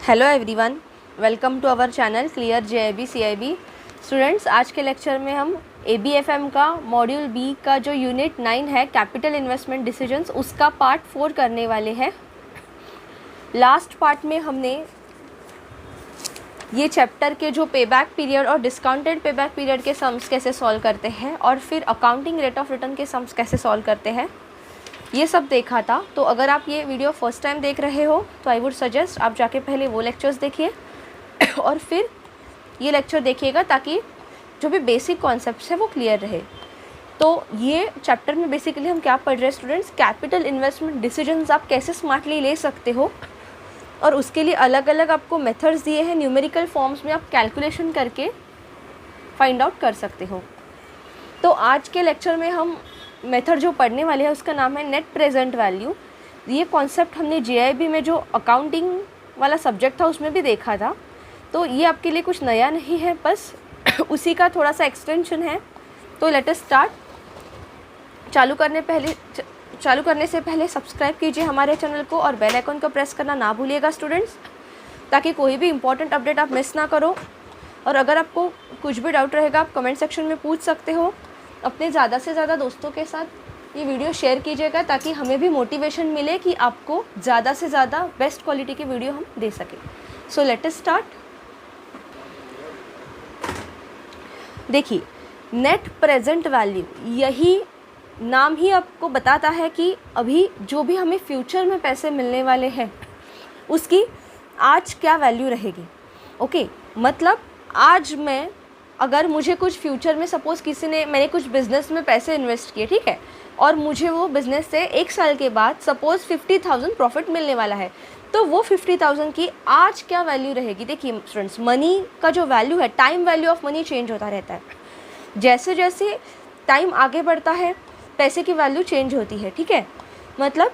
Hello everyone, welcome to our channel clear J I B C I B. Students, आज के lecture में हम एबीएफएम का मॉड्यूल बी का जो यूनिट 9 है कैपिटल इन्वेस्टमेंट डिसीजंस, उसका पार्ट 4 करने वाले हैं। लास्ट पार्ट में हमने ये चैप्टर के जो पेबैक पीरियड और डिस्काउंटेड पेबैक पीरियड के सम्स कैसे सॉल्व करते हैं और फिर अकाउंटिंग रेट ऑफ रिटर्न के सम्स कैसे सॉल्व करते हैं, ये सब देखा था। तो अगर आप ये वीडियो फर्स्ट टाइम देख रहे हो तो आई वुड सजेस्ट आप जाके पहले वो लेक्चर्स देखिए और फिर ये लेक्चर देखिएगा, ताकि जो भी बेसिक कॉन्सेप्ट्स है वो क्लियर रहे। तो ये चैप्टर में बेसिकली हम क्या पढ़ रहे हैं स्टूडेंट्स, कैपिटल इन्वेस्टमेंट डिसीजंस आप कैसे स्मार्टली ले सकते हो, और उसके लिए अलग अलग आपको मेथड्स दिए हैं, न्यूमेरिकल फॉर्म्स में आप कैलकुलेशन करके फाइंड आउट कर सकते हो। तो आज के लेक्चर में हम मेथड जो पढ़ने वाले हैं उसका नाम है नेट प्रेजेंट वैल्यू। ये कॉन्सेप्ट हमने जेआईबी में जो अकाउंटिंग वाला सब्जेक्ट था उसमें भी देखा था, तो ये आपके लिए कुछ नया नहीं है, बस उसी का थोड़ा सा एक्सटेंशन है। तो लेट अस स्टार्ट। चालू करने से पहले सब्सक्राइब कीजिए हमारे चैनल को और बेल आइकन को प्रेस करना ना भूलिएगा स्टूडेंट्स, ताकि कोई भी इंपॉर्टेंट अपडेट आप मिस ना करो। और अगर आपको कुछ भी डाउट रहेगा आप कमेंट सेक्शन में पूछ सकते हो। अपने ज़्यादा से ज़्यादा दोस्तों के साथ ये वीडियो शेयर कीजिएगा, ताकि हमें भी मोटिवेशन मिले कि आपको ज़्यादा से ज़्यादा बेस्ट क्वालिटी की वीडियो हम दे सकें। So let us start. देखिए, नेट प्रेजेंट वैल्यू, यही नाम ही आपको बताता है कि अभी जो भी हमें फ्यूचर में पैसे मिलने वाले हैं उसकी आज क्या वैल्यू रहेगी। ओके, मतलब आज मैं, अगर मुझे कुछ फ्यूचर में सपोज़ मैंने कुछ बिज़नेस में पैसे इन्वेस्ट किए, ठीक है, और मुझे वो बिज़नेस से 1 साल के बाद सपोज़ 50,000 प्रॉफिट मिलने वाला है, तो वो 50,000 की आज क्या वैल्यू रहेगी। देखिए स्टूडेंट्स, मनी का जो वैल्यू है, time value of money change होता रहता है। जैसे जैसे टाइम आगे बढ़ता है पैसे की वैल्यू चेंज होती है, ठीक है। मतलब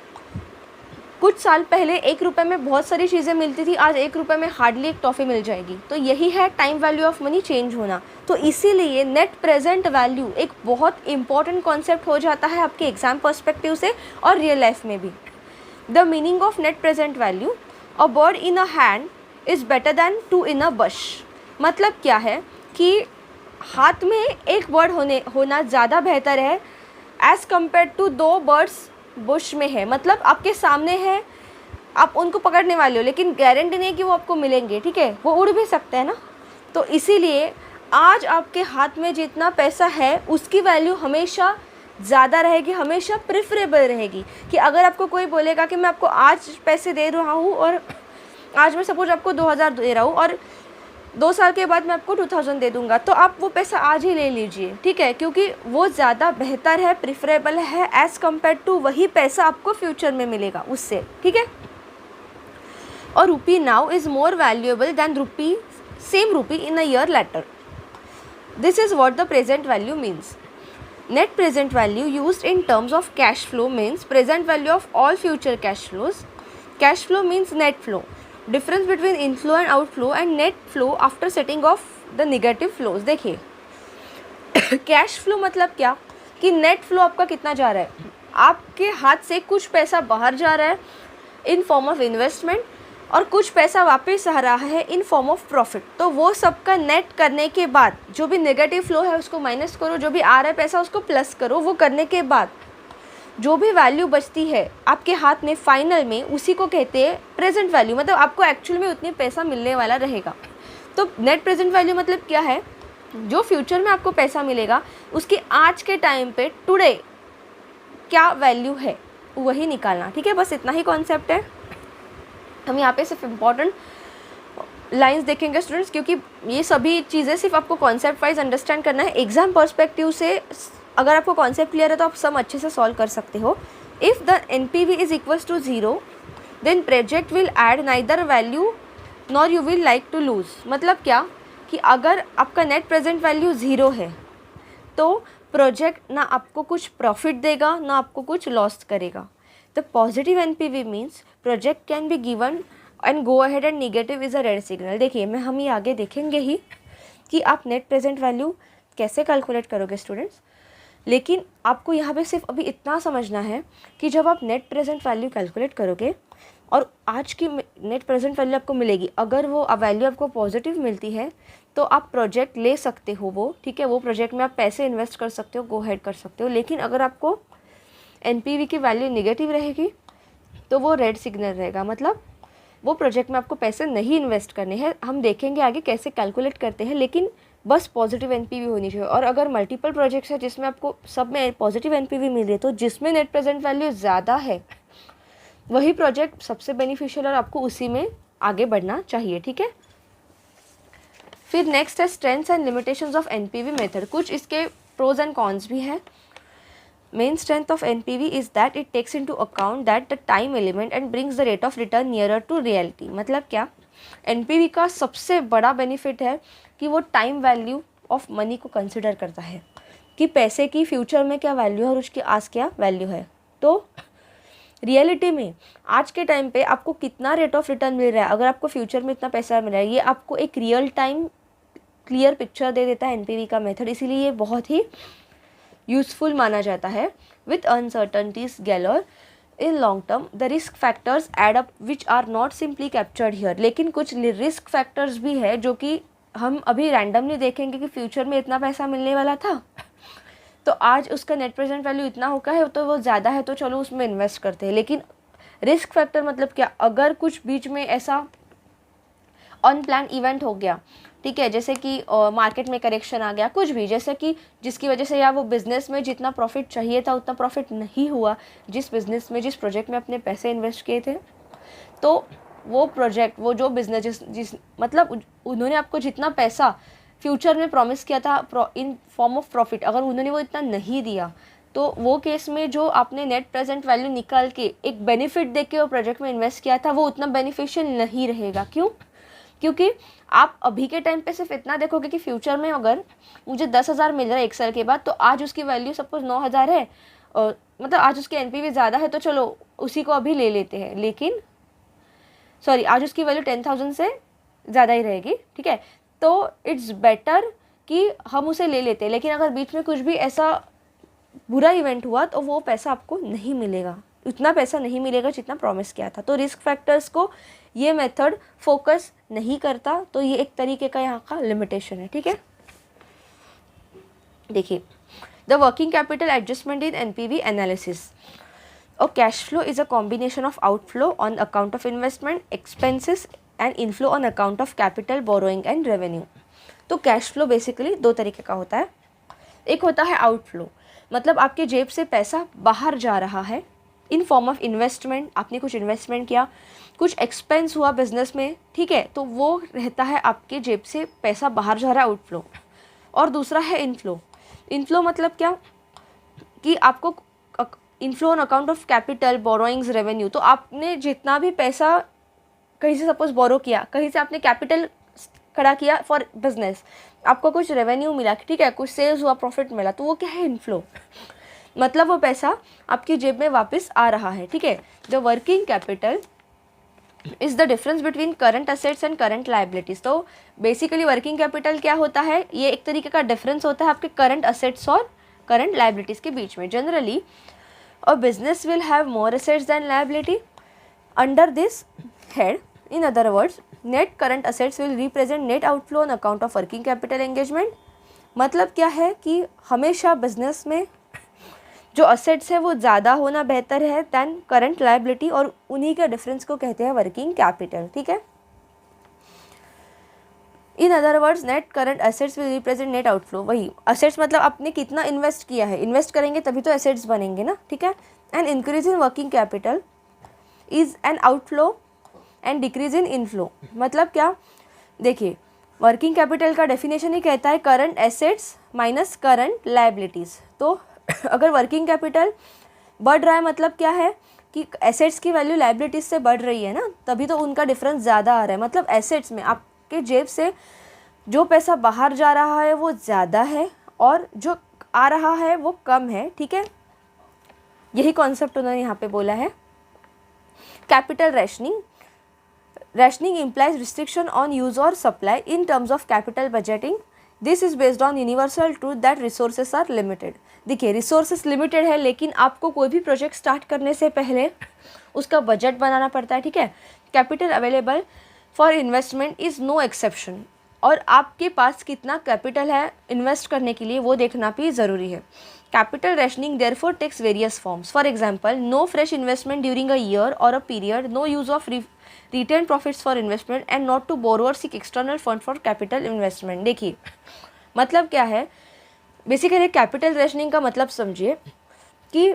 कुछ साल पहले 1 रुपये में बहुत सारी चीज़ें मिलती थी, आज 1 रुपये में हार्डली एक टॉफ़ी मिल जाएगी। तो यही है time value of money change होना। तो इसीलिए नेट प्रेजेंट वैल्यू एक बहुत इंपॉर्टेंट कॉन्सेप्ट हो जाता है आपके एग्जाम पर्सपेक्टिव से और रियल लाइफ में भी। The meaning of net present value, a bird in a hand is better than 2 इन अ बश। मतलब क्या है कि हाथ में एक बर्ड होना ज़्यादा बेहतर है as compared to 2 birds bush में है। मतलब आपके सामने है, आप उनको पकड़ने वाले हो, लेकिन गारंटी नहीं कि वो आपको मिलेंगे, ठीक है, वो उड़ भी सकते हैं ना। तो इसीलिए आज आपके हाथ में जितना पैसा है उसकी वैल्यू हमेशा ज़्यादा रहेगी, हमेशा प्रेफरेबल रहेगी। कि अगर आपको कोई बोलेगा कि मैं आपको आज पैसे दे रहा हूँ और आज मैं सपोज आपको 2,000 दे रहा हूँ और 2 साल के बाद मैं आपको 2,000 दे दूंगा, तो आप वो पैसा आज ही ले लीजिए, ठीक है, क्योंकि वो ज़्यादा बेहतर है, प्रिफरेबल है एज़ कम्पेयर टू वही पैसा आपको फ्यूचर में मिलेगा उससे, ठीक है। और rupee now is more valuable than same rupee in a year later. This is what the present value means. Net present value used in terms of cash flow means present value of all future cash flows. Cash flow means net flow, difference between inflow and outflow and net flow after setting off the negative flows. देखिए cash flow मतलब क्या कि net flow आपका कितना जा रहा है, आपके हाथ से कुछ पैसा बाहर जा रहा है इन फॉर्म ऑफ इन्वेस्टमेंट और कुछ पैसा वापस आ रहा है इन फॉर्म ऑफ प्रॉफिट। तो वो सबका नेट करने के बाद जो भी नेगेटिव फ्लो है उसको माइनस करो, जो भी आ रहा है पैसा उसको प्लस करो। वो करने के बाद जो भी वैल्यू बचती है आपके हाथ में फाइनल में, उसी को कहते हैं प्रेजेंट वैल्यू। मतलब आपको एक्चुअल में उतनी पैसा मिलने वाला रहेगा। तो नेट प्रेजेंट वैल्यू मतलब क्या है, जो फ्यूचर में आपको पैसा मिलेगा उसकी आज के टाइम पे टुडे क्या वैल्यू है वही निकालना, ठीक है। बस इतना ही कॉन्सेप्ट है। हम यहाँ पे सिर्फ इम्पॉर्टेंट लाइंस देखेंगे स्टूडेंट्स, क्योंकि ये सभी चीज़ें सिर्फ आपको कॉन्सेप्ट वाइज अंडरस्टैंड करना है। एग्जाम पर्सपेक्टिव से अगर आपको कॉन्सेप्ट क्लियर है तो आप सब अच्छे से सॉल्व कर सकते हो। If the NPV is equals to 0 then project will add neither value nor you will like to lose. मतलब क्या कि अगर आपका नेट प्रेजेंट वैल्यू 0 है तो प्रोजेक्ट ना आपको कुछ प्रॉफिट देगा ना आपको कुछ लॉस करेगा। The positive NPV means project can be given and go ahead and negative is a red signal. देखिए हम ये आगे देखेंगे ही कि आप नेट प्रेजेंट वैल्यू कैसे कैलकुलेट करोगे स्टूडेंट्स, लेकिन आपको यहाँ पे सिर्फ अभी इतना समझना है कि जब आप नेट प्रेजेंट वैल्यू कैलकुलेट करोगे और आज की नेट प्रेजेंट वैल्यू आपको मिलेगी। अगर वो वैल्यू आपको पॉजिटिव मिलती है तो आप प्रोजेक्ट ले सकते हो वो, ठीक है, वो प्रोजेक्ट में आप पैसे इन्वेस्ट कर सकते हो, गो हेड कर सकते हो। लेकिन अगर आपको एनपीवी की वैल्यू नेगेटिव रहेगी तो वो रेड सिग्नल रहेगा, मतलब वो प्रोजेक्ट में आपको पैसे नहीं इन्वेस्ट करने हैं। हम देखेंगे आगे कैसे कैलकुलेट करते हैं, लेकिन बस पॉजिटिव एनपीवी होनी चाहिए। और अगर मल्टीपल प्रोजेक्ट्स है जिसमें आपको सब में पॉजिटिव एनपीवी मिल रही है तो जिसमें नेट प्रेजेंट वैल्यू ज़्यादा है वही प्रोजेक्ट सबसे बेनिफिशियल और आपको उसी में आगे बढ़ना चाहिए, ठीक है। फिर नेक्स्ट है strengths and limitations of NPV method. कुछ इसके प्रोज एंड कॉन्स भी है। Main strength of NPV is that it takes into account that the time element and brings the rate of return nearer to reality. मतलब क्या, NPV का सबसे बड़ा benefit है कि वो टाइम वैल्यू ऑफ मनी को कंसिडर करता है कि पैसे की फ्यूचर में क्या वैल्यू है और उसकी आज क्या वैल्यू है। तो रियलिटी में आज के टाइम पे आपको कितना रेट ऑफ रिटर्न मिल रहा है, अगर आपको फ्यूचर में इतना पैसा मिल रहा है, ये आपको एक रियल टाइम क्लियर पिक्चर दे देता है एनपीवी का मेथड। इसीलिए ये बहुत ही यूजफुल माना जाता है। With uncertainties galore in long term the risk factors add up which are not simply captured here. लेकिन कुछ रिस्क फैक्टर्स भी है जो कि हम अभी रैंडमली देखेंगे कि फ्यूचर में इतना पैसा मिलने वाला था तो आज उसका नेट प्रेजेंट वैल्यू इतना होगा है तो वो ज़्यादा है तो चलो उसमें इन्वेस्ट करते हैं। लेकिन रिस्क फैक्टर मतलब क्या, अगर कुछ बीच में ऐसा अनप्लान इवेंट हो गया, ठीक है, जैसे कि मार्केट में करेक्शन आ गया, कुछ भी, जैसे कि जिसकी वजह से या वो बिज़नेस में जितना प्रॉफिट चाहिए था उतना प्रॉफिट नहीं हुआ, जिस बिज़नेस में जिस प्रोजेक्ट में अपने पैसे इन्वेस्ट किए थे, तो वो प्रोजेक्ट वो जो बिज़नेस जिस मतलब उन्होंने आपको जितना पैसा फ्यूचर में प्रॉमिस किया था इन फॉर्म ऑफ प्रॉफिट, अगर उन्होंने वो इतना नहीं दिया तो वो केस में जो आपने नेट प्रेजेंट वैल्यू निकाल के एक बेनिफिट दे के वो प्रोजेक्ट में इन्वेस्ट किया था वो उतना बेनिफिशियल नहीं रहेगा। क्यों? क्योंकि आप अभी के टाइम पे सिर्फ इतना देखोगे कि फ्यूचर में अगर मुझे 10,000 मिल रहा है 1 साल के बाद तो आज उसकी वैल्यू सपोज 9,000 है, और मतलब आज उसकी एनपीवी ज़्यादा है तो चलो उसी को अभी ले लेते हैं, लेकिन सॉरी आज उसकी वैल्यू 10,000 से ज़्यादा ही रहेगी, ठीक है, तो इट्स बेटर कि हम उसे ले लेते हैं। लेकिन अगर बीच में कुछ भी ऐसा बुरा इवेंट हुआ तो वो पैसा आपको नहीं मिलेगा, उतना पैसा नहीं मिलेगा जितना प्रॉमिस किया था। तो रिस्क फैक्टर्स को ये मेथड फोकस नहीं करता, तो ये एक तरीके का यहाँ का लिमिटेशन है, ठीक है। देखिए, the working capital adjustment in NPV analysis. और cash flow is a combination of outflow on account of investment expenses and inflow on account of capital borrowing and revenue. तो कैश फ्लो बेसिकली 2 तरीके का होता है। एक होता है outflow, मतलब आपके जेब से पैसा बाहर जा रहा है इन फॉर्म ऑफ इन्वेस्टमेंट, आपने कुछ इन्वेस्टमेंट किया, कुछ एक्सपेंस हुआ बिजनेस में, ठीक है, तो वो रहता है आपके जेब से पैसा बाहर जा रहा है, आउटफ्लो। और दूसरा है इनफ्लो। इनफ्लो मतलब क्या कि आपको inflow on account of capital borrowings revenue, तो आपने जितना भी पैसा कहीं से सपोज बोरो किया, कहीं से आपने कैपिटल खड़ा किया फॉर बिजनेस, आपको कुछ रेवेन्यू मिला, ठीक है, कुछ सेल्स हुआ, प्रॉफिट मिला, तो वो क्या है, इनफ्लो। मतलब वो पैसा आपकी जेब में वापस आ रहा है, ठीक है। The working capital is the difference between current assets and current liabilities. तो बेसिकली वर्किंग कैपिटल क्या होता है, ये एक तरीके का डिफरेंस होता है आपके करंट असेट्स और करंट लाइबिलिटीज के बीच में। Generally a business will have more assets than liability under this head. In other words, net current assets will represent net outflow on account of working capital engagement। मतलब क्या है कि हमेशा business में जो असेट्स है वो ज़्यादा होना बेहतर है दैन करंट लाइबिलिटी, और उन्हीं के डिफरेंस को कहते हैं वर्किंग कैपिटल, ठीक है। In other words net current assets will represent net outflow. वही असेट्स मतलब आपने कितना इन्वेस्ट किया है, इन्वेस्ट करेंगे तभी तो एसेट्स बनेंगे ना, ठीक है। And increase in working capital is an outflow and decrease in inflow. मतलब क्या, देखिए वर्किंग कैपिटल का डेफिनेशन ही कहता है current assets minus current liabilities. तो अगर वर्किंग कैपिटल बढ़ रहा है मतलब क्या है कि एसेट्स की वैल्यू लाइबिलिटीज़ से बढ़ रही है ना, तभी तो उनका डिफरेंस ज़्यादा आ रहा है। मतलब एसेट्स में आपके जेब से जो पैसा बाहर जा रहा है वो ज़्यादा है और जो आ रहा है वो कम है, ठीक है। यही कॉन्सेप्ट उन्होंने यहाँ पे बोला है। Capital rationing. Rationing implies restriction on use or supply in terms of capital budgeting. This is based on universal truth that resources are limited. देखिए रिसोर्सेस लिमिटेड है, लेकिन आपको कोई भी प्रोजेक्ट स्टार्ट करने से पहले उसका बजट बनाना पड़ता है, ठीक है। Capital available for investment is no exception, और आपके पास कितना कैपिटल है इन्वेस्ट करने के लिए वो देखना भी ज़रूरी है। Capital rationing therefore takes various forms, for example no fresh investment during a year और a period, no use of retained profits for investment and not to borrow or seek external fund for capital investment. देखिए मतलब क्या है, basically capital rationing का मतलब समझिए कि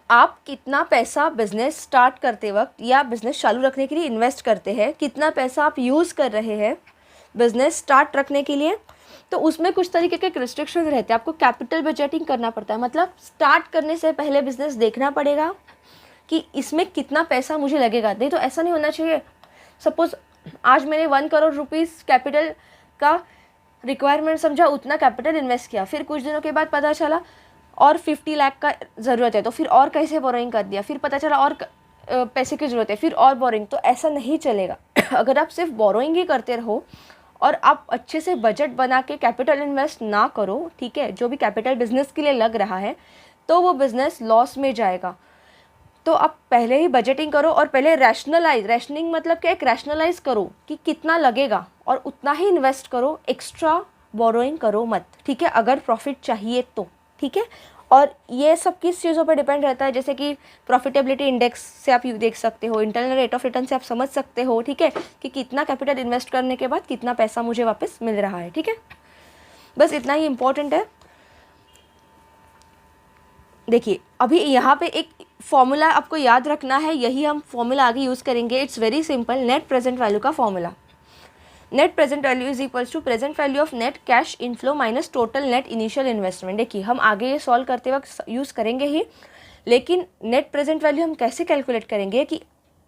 आप कितना पैसा बिजनेस स्टार्ट करते वक्त या बिजनेस चालू रखने के लिए इन्वेस्ट करते हैं, कितना पैसा आप यूज़ कर रहे हैं बिजनेस स्टार्ट रखने के लिए, तो उसमें कुछ तरीके के रिस्ट्रिक्शन रहते हैं। आपको कैपिटल बजटिंग करना पड़ता है, मतलब स्टार्ट करने से पहले बिजनेस देखना पड़ेगा कि इसमें कितना पैसा मुझे लगेगा। नहीं तो ऐसा नहीं होना चाहिए, सपोज़ आज मैंने 1 करोड़ रुपीज़ कैपिटल का रिक्वायरमेंट समझा, उतना कैपिटल इन्वेस्ट किया, फिर कुछ दिनों के बाद पता चला और 50 लाख का ज़रूरत है, तो फिर और कैसे बोरोइंग कर दिया, फिर पता चला और पैसे की ज़रूरत है, फिर और बोरोइंग, तो ऐसा नहीं चलेगा। अगर आप सिर्फ बोरोइंग ही करते रहो और आप अच्छे से बजट बना के कैपिटल इन्वेस्ट ना करो, ठीक है, जो भी कैपिटल बिजनेस के लिए लग रहा है, तो वो बिज़नेस लॉस में जाएगा। तो आप पहले ही बजटिंग करो और पहले रैशनिंग मतलब क्या, एक रैशनलाइज करो कि कितना लगेगा और उतना ही इन्वेस्ट करो, एक्स्ट्रा बोरोइंग करो मत, ठीक है, अगर प्रॉफिट चाहिए तो, ठीक है। और ये सब किस चीज़ों पर डिपेंड रहता है, जैसे कि प्रॉफिटेबिलिटी इंडेक्स से आप देख सकते हो, इंटरनल रेट ऑफ रिटर्न से आप समझ सकते हो, ठीक है, कि कितना कैपिटल इन्वेस्ट करने के बाद कितना पैसा मुझे वापस मिल रहा है, ठीक है। बस इतना ही इम्पोर्टेंट है। देखिए अभी यहाँ पे एक फॉर्मूला आपको याद रखना है, यही हम फॉर्मूला आगे यूज़ करेंगे। It's very simple, net present value का formula. Net present value is equals to present value of net cash inflow minus total net initial investment. देखिए हम आगे ये सॉल्व करते वक्त यूज़ करेंगे ही, लेकिन नेट प्रेजेंट वैल्यू हम कैसे कैलकुलेट करेंगे कि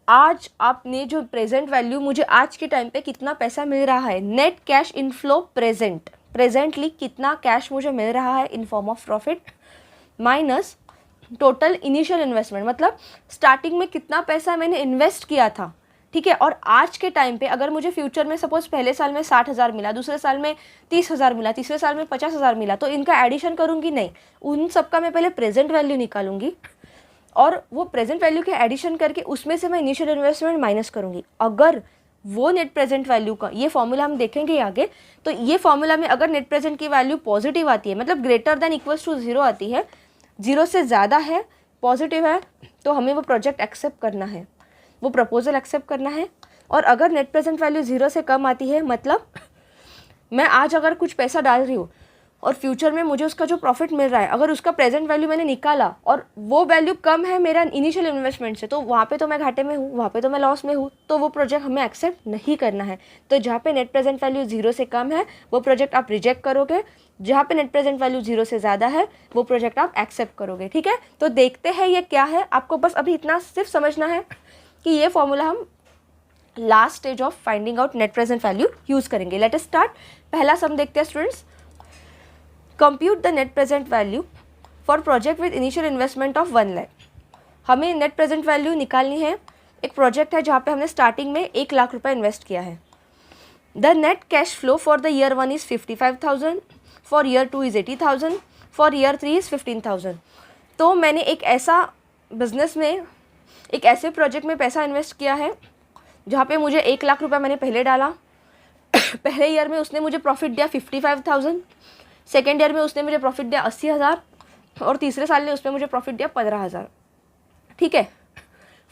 आज आपने जो प्रेजेंट वैल्यू, मुझे आज के टाइम पे कितना पैसा मिल रहा है, नेट कैश इनफ्लो प्रेजेंटली कितना कैश मुझे मिल रहा है in form of profit, minus total initial investment, मतलब स्टार्टिंग में कितना पैसा मैंने इन्वेस्ट किया था, ठीक है, और आज के टाइम पे अगर मुझे फ्यूचर में सपोज पहले साल में 60,000 मिला, दूसरे साल में 30,000 मिला, तीसरे साल में 50,000 मिला, तो इनका एडिशन करूँगी नहीं, उन सब का मैं पहले प्रेजेंट वैल्यू निकालूंगी और वो प्रेजेंट वैल्यू के एडिशन करके उसमें से मैं इनिशियल इन्वेस्टमेंट माइनस करूँगी। अगर वो नेट प्रेजेंट वैल्यू का, ये फॉर्मूला हम देखेंगे आगे, तो ये फॉर्मूला में अगर नेट प्रेजेंट की वैल्यू पॉजिटिव आती है, मतलब ग्रेटर देन इक्वल्स टू 0 आती है, 0 से ज़्यादा है, पॉजिटिव है, तो हमें वो प्रोजेक्ट एक्सेप्ट करना है, वो प्रपोजल एक्सेप्ट करना है। और अगर नेट प्रेजेंट वैल्यू 0 से कम आती है, मतलब मैं आज अगर कुछ पैसा डाल रही हूँ और फ्यूचर में मुझे उसका जो प्रॉफिट मिल रहा है, अगर उसका प्रेजेंट वैल्यू मैंने निकाला और वो वैल्यू कम है मेरा इनिशियल इन्वेस्टमेंट से, तो वहाँ पे तो मैं घाटे में हूँ, वहाँ पे तो मैं लॉस में हूँ, तो वो प्रोजेक्ट हमें एक्सेप्ट नहीं करना है। तो जहाँ पे नेट प्रेजेंट वैल्यू 0 से कम है वो प्रोजेक्ट आप रिजेक्ट करोगे, जहाँ पे नेट प्रेजेंट वैल्यू 0 से ज़्यादा है वो प्रोजेक्ट आप एक्सेप्ट करोगे, ठीक है। तो देखते हैं ये क्या है, आपको बस अभी इतना सिर्फ समझना है कि ये फॉर्मूला हम last stage of finding out net present value use करेंगे। Let us start. पहला सम देखते हैं students. Compute the net present value for project with initial investment of 1 lakh. हमें नेट प्रेजेंट वैल्यू निकालनी है। एक प्रोजेक्ट है जहाँ पे हमने स्टार्टिंग में 1 लाख रुपए इन्वेस्ट किया है। The net cash flow for the year 1 is 55,000, for year 2 is 80,000, for year 3 is 15,000। तो मैंने एक ऐसा बिजनेस में, एक ऐसे प्रोजेक्ट में पैसा इन्वेस्ट किया है जहाँ पे मुझे 1 लाख रुपए मैंने पहले डाला। पहले ईयर में उसने मुझे प्रॉफिट दिया 55,000, सेकेंड ईयर में उसने मुझे प्रॉफिट दिया 80,000 और तीसरे साल में उसने मुझे प्रॉफिट दिया 15,000, ठीक है।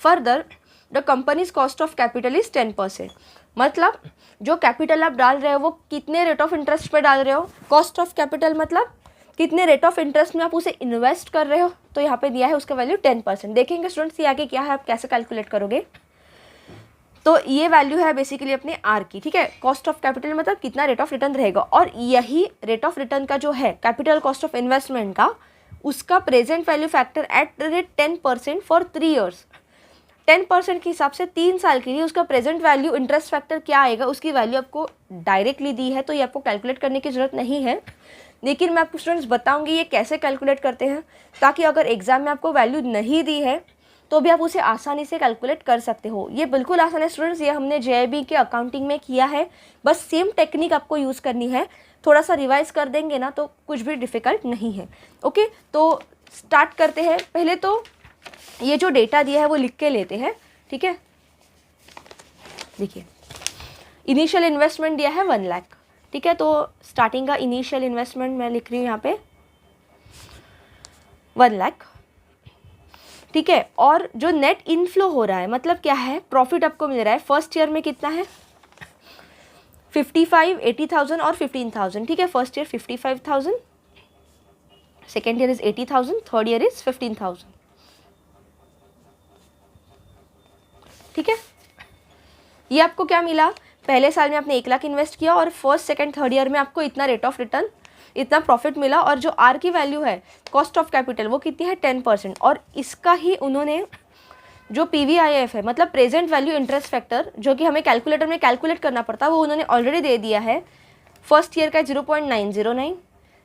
Further the companies cost of capital is 10%। मतलब जो कैपिटल आप डाल रहे हो वो कितने रेट ऑफ इंटरेस्ट पे डाल रहे हो, कॉस्ट ऑफ कैपिटल मतलब कितने रेट ऑफ इंटरेस्ट में आप उसे इन्वेस्ट कर रहे हो, तो यहाँ पे दिया है उसका वैल्यू 10%। देखेंगे स्टूडेंट्स ये आगे क्या है, आप कैसे कैलकुलेट करोगे। तो ये वैल्यू है बेसिकली अपने आर की, ठीक है। कॉस्ट ऑफ कैपिटल मतलब कितना रेट ऑफ रिटर्न रहेगा, और यही रेट ऑफ रिटर्न का जो है कैपिटल कॉस्ट ऑफ इन्वेस्टमेंट का, उसका present value factor at the rate 10% for 3 years. 10% के हिसाब से 3 साल के लिए उसका प्रेजेंट वैल्यू इंटरेस्ट फैक्टर क्या आएगा, उसकी वैल्यू आपको डायरेक्टली दी है, तो ये आपको कैलकुलेट करने की ज़रूरत नहीं है। लेकिन मैं आपको स्टूडेंट्स बताऊंगी ये कैसे कैलकुलेट करते हैं, ताकि अगर एग्जाम में आपको वैल्यू नहीं दी है तो भी आप उसे आसानी से कैलकुलेट कर सकते हो। ये बिल्कुल आसान है स्टूडेंट्स, ये हमने JIB के अकाउंटिंग में किया है, बस सेम टेक्निक आपको यूज़ करनी है। थोड़ा सा रिवाइज कर देंगे ना तो कुछ भी डिफ़िकल्ट नहीं है। ओके, तो स्टार्ट करते हैं। पहले तो ये जो डेटा दिया है वो लिख के लेते हैं, ठीक है। देखिए इनिशियल इन्वेस्टमेंट दिया है 1 लाख, ठीक है। तो स्टार्टिंग का इनिशियल इन्वेस्टमेंट मैं लिख रही हूँ यहाँ पे 1 लाख, ठीक है। और जो नेट इनफ्लो हो रहा है मतलब क्या है, प्रॉफिट आपको मिल रहा है फर्स्ट ईयर में कितना है 55, 80,000 और 15,000, ठीक है। First year 55,000, second year is 80,000, third year is 15,000, ठीक है। ये आपको क्या मिला, पहले साल में आपने 1 लाख इन्वेस्ट किया और फर्स्ट सेकंड थर्ड ईयर में आपको इतना रेट ऑफ रिटर्न, इतना प्रॉफिट मिला। और जो आर की वैल्यू है कॉस्ट ऑफ कैपिटल वो कितनी है 10%। और इसका ही उन्होंने जो PVIF है मतलब प्रेजेंट वैल्यू इंटरेस्ट फैक्टर, जो कि हमें कैलकुलेटर में कैलकुलेट करना पड़ता है, वो उन्होंने ऑलरेडी दे दिया है। फर्स्ट ईयर का 0.909,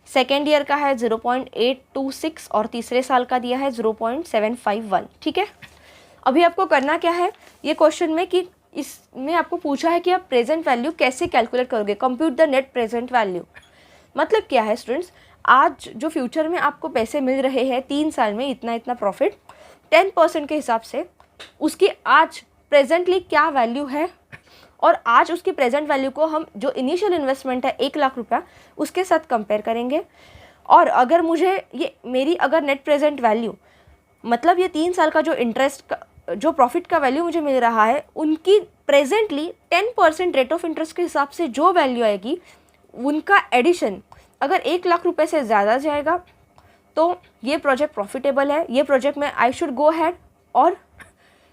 सेकेंड ईयर का है 0.826 और तीसरे साल का दिया है 0.751, ठीक है। अभी आपको करना क्या है ये क्वेश्चन में कि इसमें आपको पूछा है कि आप प्रेजेंट वैल्यू कैसे कैलकुलेट करोगे, compute the net present value. मतलब क्या है स्टूडेंट्स, आज जो फ्यूचर में आपको पैसे मिल रहे हैं 3 साल में इतना इतना प्रॉफिट, 10% के हिसाब से उसकी आज प्रेजेंटली क्या वैल्यू है, और आज उसकी प्रेजेंट वैल्यू को हम जो इनिशियल इन्वेस्टमेंट है 1 लाख रुपया उसके साथ कंपेयर करेंगे। और अगर मुझे ये मेरी अगर नेट प्रेजेंट वैल्यू मतलब ये 3 साल का जो इंटरेस्ट जो प्रॉफिट का वैल्यू मुझे मिल रहा है उनकी प्रेजेंटली 10% रेट ऑफ इंटरेस्ट के हिसाब से जो वैल्यू आएगी उनका एडिशन अगर 1 लाख रुपए से ज़्यादा जाएगा तो ये प्रोजेक्ट प्रॉफिटेबल है, ये प्रोजेक्ट में आई शुड गो हैड। और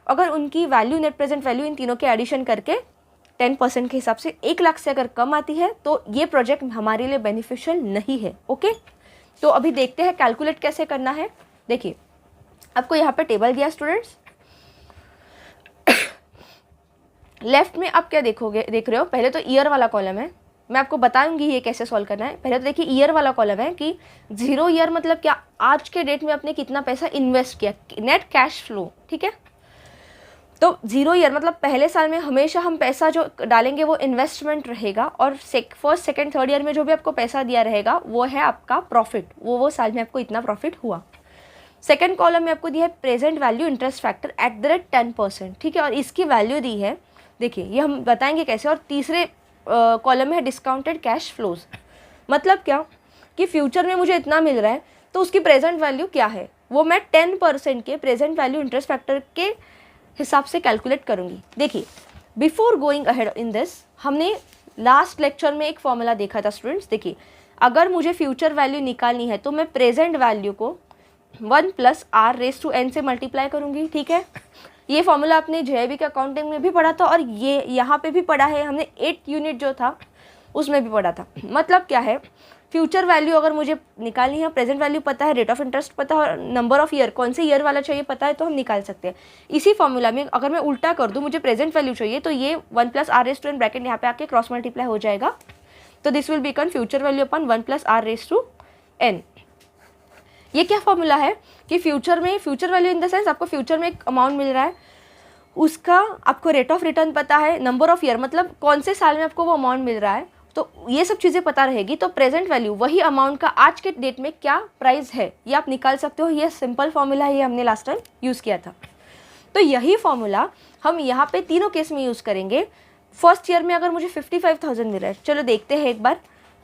अगर उनकी value net present value in तीनों के एडिशन करके 10% के हिसाब से 1 लाख से अगर कम आती है तो ये प्रोजेक्ट हमारे लिए बेनिफिशियल नहीं है। ओके, तो अभी देखते हैं कैलकुलेट कैसे करना है। देखिए आपको यहाँ पे टेबल दिया स्टूडेंट्स, लेफ्ट में आप क्या देखोगे, देख रहे हो, पहले तो ईयर वाला कॉलम है, मैं आपको बताऊंगी ये कैसे सॉल्व करना है। पहले तो देखिए ईयर वाला कॉलम है कि 0 ईयर मतलब क्या, आज के डेट में आपने कितना पैसा इन्वेस्ट किया, नेट कैश फ्लो, ठीक है। तो 0 ईयर मतलब पहले साल में हमेशा हम पैसा जो डालेंगे वो इन्वेस्टमेंट रहेगा, और फर्स्ट सेकंड थर्ड ईयर में जो भी आपको पैसा दिया रहेगा वो है आपका प्रॉफिट, वो साल में आपको इतना प्रॉफिट हुआ। सेकंड कॉलम में आपको दिया है present value interest factor at the rate 10%, ठीक है, और इसकी वैल्यू दी है, देखिए ये हम बताएंगे कैसे। और तीसरे कॉलम में है डिस्काउंटेड कैश फ्लोज, मतलब क्या कि फ्यूचर में मुझे इतना मिल रहा है तो उसकी प्रेजेंट वैल्यू क्या है वो मैं 10% के प्रेजेंट वैल्यू इंटरेस्ट फैक्टर के हिसाब से कैलकुलेट करूँगी। देखिए before going ahead in this, हमने लास्ट लेक्चर में एक फॉर्मूला देखा था स्टूडेंट्स। देखिए अगर मुझे फ्यूचर वैल्यू निकालनी है तो मैं प्रेजेंट वैल्यू को 1 + r⁻n से मल्टीप्लाई करूँगी, ठीक है। ये फॉर्मूला आपने JIB के अकाउंटिंग में भी पढ़ा था और ये यहाँ पे भी पढ़ा है हमने, 8 यूनिट जो था उसमें भी पढ़ा था। मतलब क्या है, फ्यूचर वैल्यू अगर मुझे निकालनी है, प्रेजेंट वैल्यू पता है, रेट ऑफ इंटरेस्ट पता है और नंबर ऑफ ईयर कौन से ईयर वाला चाहिए पता है, तो हम निकाल सकते हैं। इसी फॉर्मूला में अगर मैं उल्टा कर दूँ, मुझे प्रेजेंट वैल्यू चाहिए तो ये 1 + r⁻n ब्रैकेट यहाँ पे आके क्रॉस मल्टीप्लाई हो जाएगा, तो this will become future value upon 1 + r⁻n। ये क्या फॉर्मूला है कि फ्यूचर में, future value in the sense आपको फ्यूचर में एक अमाउंट मिल रहा है, उसका आपको रेट ऑफ रिटर्न पता है, नंबर ऑफ ईयर मतलब कौन से साल में आपको वो अमाउंट मिल रहा है, तो ये सब चीज़ें पता रहेगी, तो प्रेजेंट वैल्यू वही अमाउंट का आज के डेट में क्या प्राइस है ये आप निकाल सकते हो। ये सिंपल फॉर्मूला है, ये हमने लास्ट टाइम यूज़ किया था। तो यही फॉर्मूला हम यहाँ पे तीनों केस में यूज़ करेंगे। फर्स्ट ईयर में अगर मुझे 55,000 मिल रहा है, चलो देखते हैं एक बार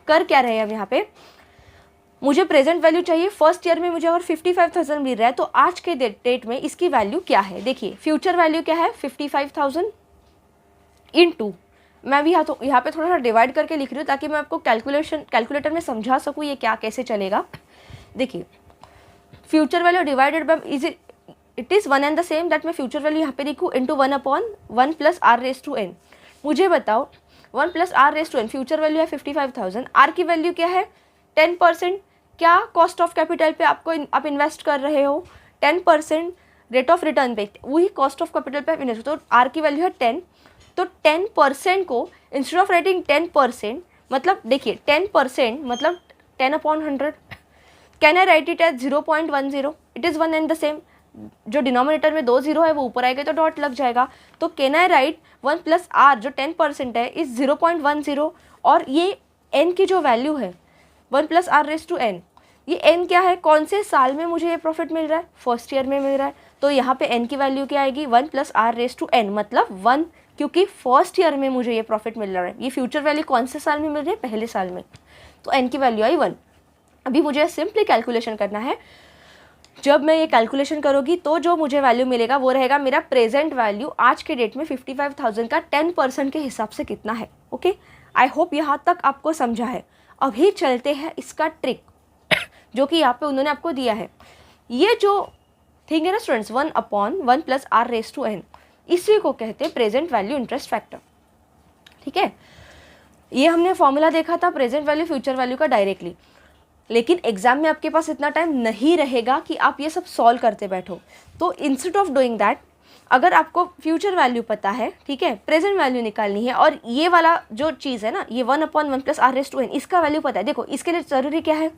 कर क्या रहे हैं हम। यहाँ पे मुझे प्रेजेंट वैल्यू चाहिए, फर्स्ट ईयर में मुझे अगर 55,000 मिल रहा है तो आज के डेट में इसकी वैल्यू क्या है। देखिए फ्यूचर वैल्यू क्या है 55,000 × मैं भी यहाँ पे थोड़ा सा डिवाइड करके लिख रही हूँ ताकि मैं आपको कैलकुलेटर में समझा सकूँ ये क्या कैसे चलेगा। देखिए future value divided by it is 1 and the same, that मैं फ्यूचर वैल्यू यहाँ पे लिखूँ × 1/1 + r⁻n। मुझे बताओ 1 + r⁻n, फ्यूचर वैल्यू है 55,000, आर की वैल्यू क्या है 10%, क्या कॉस्ट ऑफ कैपिटल पे आप इन्वेस्ट कर रहे हो 10%, रेट ऑफ रिटर्न पे वही कॉस्ट ऑफ कैपिटल पे आप इन्वेस्ट, तो आर की वैल्यू है 10, तो 10% को इंस्टेड ऑफ राइटिंग 10% मतलब देखिए 10% मतलब 10/100, can I write it as 0.10, it is 1 and the same, जो डिनोमिनेटर में 2 0 है वो ऊपर आएगा तो डॉट लग जाएगा। तो can I write 1 plus R जो 10% है इस 0.10, और ये n की जो वैल्यू है 1 plus R raise to n, ये n क्या है, कौन से साल में मुझे ये प्रॉफिट मिल रहा है, फर्स्ट ईयर में मिल रहा है। तो यहाँ पे n की वैल्यू क्या आएगी, 1 plus R raise to n, मतलब 1, क्योंकि फर्स्ट ईयर में मुझे ये प्रॉफिट मिल रहा है। ये फ्यूचर वैल्यू कौन से साल में मिल रही है, पहले साल में, तो n की वैल्यू आई 1। अभी मुझे सिंपली कैलकुलेशन करना है। जब मैं ये कैलकुलेशन करूँगी तो जो मुझे वैल्यू मिलेगा वो रहेगा मेरा प्रेजेंट वैल्यू आज के डेट में 55,000 का 10% के हिसाब से कितना है। ओके, आई होप यहाँ तक आपको समझा है। अभी चलते हैं इसका ट्रिक जो कि यहाँ पे उन्होंने आपको दिया है। ये जो थिंग है ना students, 1/1 plus R raise to n, इसी को कहते हैं प्रेजेंट वैल्यू इंटरेस्ट फैक्टर। ठीक है, ये हमने फॉर्मूला देखा था प्रेजेंट वैल्यू फ्यूचर वैल्यू का डायरेक्टली, लेकिन एग्जाम में आपके पास इतना टाइम नहीं रहेगा कि आप ये सब सॉल्व करते बैठो। तो इंस्टेड ऑफ डूइंग दैट, अगर आपको फ्यूचर वैल्यू पता है, ठीक है, प्रेजेंट वैल्यू निकालनी है, और ये वाला जो चीज़ है ना, ये 1/1 plus R raise to n, इसका वैल्यू पता है। देखो इसके लिए ज़रूरी क्या है,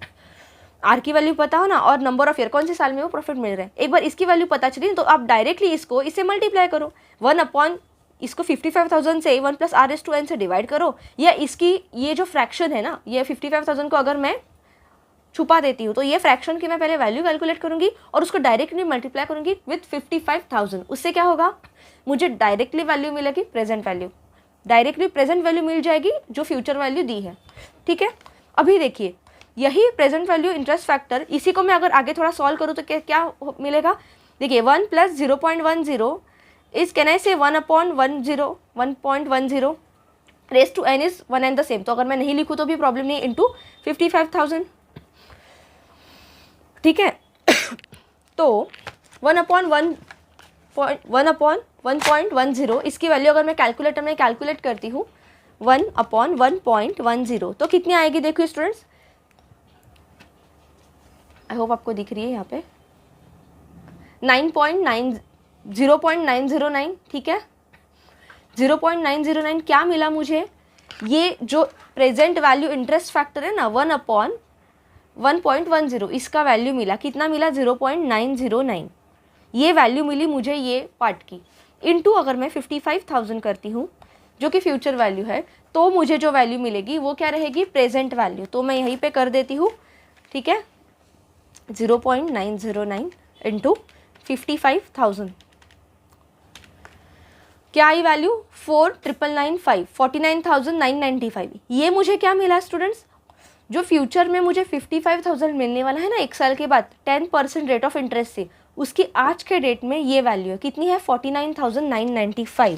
आर की वैल्यू पता हो ना, और नंबर ऑफ ईयर कौन से साल में वो प्रॉफिट मिल रहा है। एक बार इसकी वैल्यू पता चली तो आप डायरेक्टली इससे मल्टीप्लाई करो, 1 इसको 55,000 से 1 plus R raise to n से डिवाइड करो, या इसकी ये जो फ्रैक्शन है ना, ये 55,000 को अगर मैं छुपा देती हूँ तो ये फ्रैक्शन की मैं पहले वैल्यू कैलकुलेट करूँगी और उसको डायरेक्टली मल्टीप्लाई करूँगी विथ 55,000। उससे क्या होगा, मुझे डायरेक्टली वैल्यू मिलेगी present value, directly present value मिल जाएगी जो फ्यूचर वैल्यू दी है। ठीक है, अभी देखिए यही प्रेजेंट वैल्यू इंटरेस्ट फैक्टर, इसी को मैं अगर आगे थोड़ा सॉल्व करूँ तो क्या मिलेगा। देखिए 1 plus 0.10 is, can I say 1/10 raise to n is 1 and the same. तो अगर मैं नहीं लिखूँ तो भी प्रॉब्लम नहीं, इंटू 55,000। ठीक है, तो 1/1.10 इसकी वैल्यू अगर मैं कैलकुलेटर में कैलकुलेट करती हूँ 1/1.10 तो कितनी आएगी, देखिए स्टूडेंट्स, आई होप आपको दिख रही है यहाँ पे 0.909। ठीक है, 0.909 क्या मिला मुझे, ये जो प्रेजेंट वैल्यू इंटरेस्ट फैक्टर है ना 1/1.10, इसका वैल्यू मिला, कितना मिला 0.909, ये वैल्यू मिली मुझे ये पार्ट की। इनटू अगर मैं 55,000 करती हूँ जो कि फ्यूचर वैल्यू है, तो मुझे जो वैल्यू मिलेगी वो क्या रहेगी, प्रेजेंट वैल्यू। तो मैं यहीं पे कर देती हूँ, ठीक है, 0.909 इंटू 55,000, क्या आई वैल्यू 4,995, 49,995। ये मुझे क्या मिला स्टूडेंट्स, जो फ्यूचर में मुझे 55,000 मिलने वाला है ना एक साल के बाद 10% रेट ऑफ इंटरेस्ट से, उसकी आज के डेट में ये वैल्यू है, कितनी है 49,995।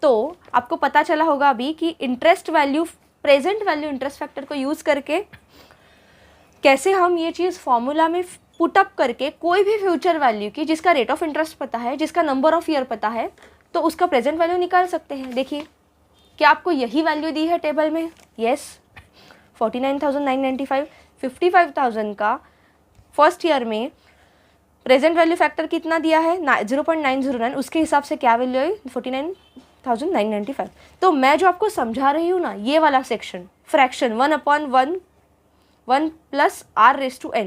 तो आपको पता चला होगा अभी कि interest value present value interest factor को यूज़ करके कैसे हम ये चीज़ फॉर्मूला में पुटअप करके कोई भी फ्यूचर वैल्यू की जिसका रेट ऑफ इंटरेस्ट पता है, जिसका नंबर ऑफ ईयर पता है, तो उसका प्रेजेंट वैल्यू निकाल सकते हैं। देखिए क्या आपको यही वैल्यू दी है टेबल में, यस 49,995, 55,000 का फर्स्ट ईयर में प्रेजेंट वैल्यू फैक्टर कितना दिया है 0.909, उसके हिसाब से क्या वैल्यू है 49,995। तो मैं जो आपको समझा रही हूँ ना, ये वाला section fraction 1/1 plus R raise to n,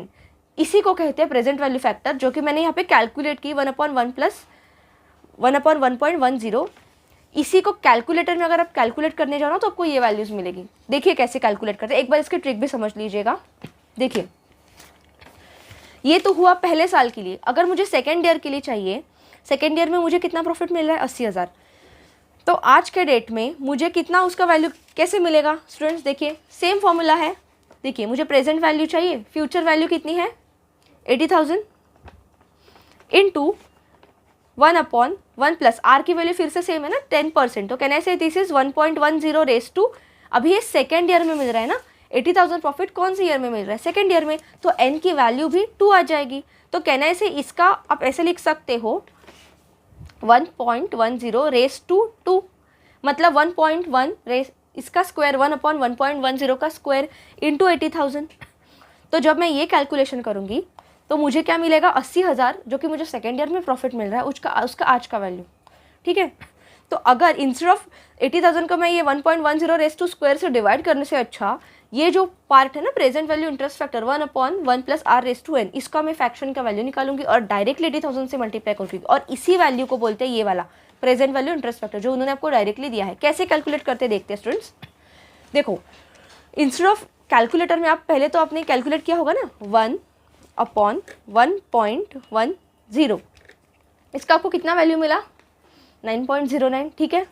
इसी को कहते हैं प्रेजेंट वैल्यू फैक्टर, जो कि मैंने यहाँ पे कैलकुलेट की 1/1 प्लस 1/1.10। इसी को कैलकुलेटर में अगर आप कैलकुलेट करने जाओ ना तो आपको ये वैल्यूज़ मिलेगी। देखिए कैसे कैलकुलेट करते हैं, एक बार इसकी ट्रिक भी समझ लीजिएगा। देखिए ये तो हुआ पहले साल के लिए, अगर मुझे सेकेंड ईयर के लिए चाहिए, सेकेंड ईयर में मुझे कितना प्रॉफिट मिल रहा है 80,000, तो आज के डेट में मुझे कितना उसका वैल्यू कैसे मिलेगा स्टूडेंट्स, देखिए सेम फॉर्मूला है। देखिए मुझे प्रेजेंट वैल्यू चाहिए, फ्यूचर वैल्यू कितनी है 80,000 इंटू 1/1 प्लस आर की वैल्यू फिर से सेम है ना 10%, तो कैन आई से दिस इज 1.10 रेस टू, अभी ये सेकेंड ईयर में मिल रहा है ना, 80,000 प्रॉफिट कौन से ईयर में मिल रहा है, सेकेंड ईयर में, तो n की वैल्यू भी 2 आ जाएगी। तो कैन आई से इसका आप ऐसे लिख सकते हो 1.10 रेस टू 2, मतलब 1.1 रेस इसका स्क्वायर 1/1.10 का स्क्वायर इंटू 80,000। तो जब मैं ये कैलकुलेशन करूँगी तो मुझे क्या मिलेगा 80,000, जो कि मुझे सेकेंड ईयर में प्रॉफिट मिल रहा है, उसका आज का वैल्यू। ठीक है, तो अगर इंस्टेड ऑफ 80,000 को मैं ये 1.10 रेस टू स्क्वायर से डिवाइड करने से अच्छा ये जो पार्ट है ना present value interest factor 1/1 plus R raise to N, इसका मैं फ्रैक्शन का वैल्यू निकालूंगी और डायरेक्टली 80,000 से मल्टीप्लाई करूंगी और इसी वैल्यू को बोलते हैं ये वाला प्रेजेंट वैल्यू इंटरेस्ट फैक्टर जो उन्होंने आपको डायरेक्टली दिया है। कैसे कैलकुलेट करते देखते हैं स्टूडेंट्स। देखो इंस्टेड ऑफ कैलकुलेटर में आप पहले तो आपने कैलकुलेट किया होगा ना 1/1.10, इसका आपको कितना वैल्यू मिला 9.09, ठीक है।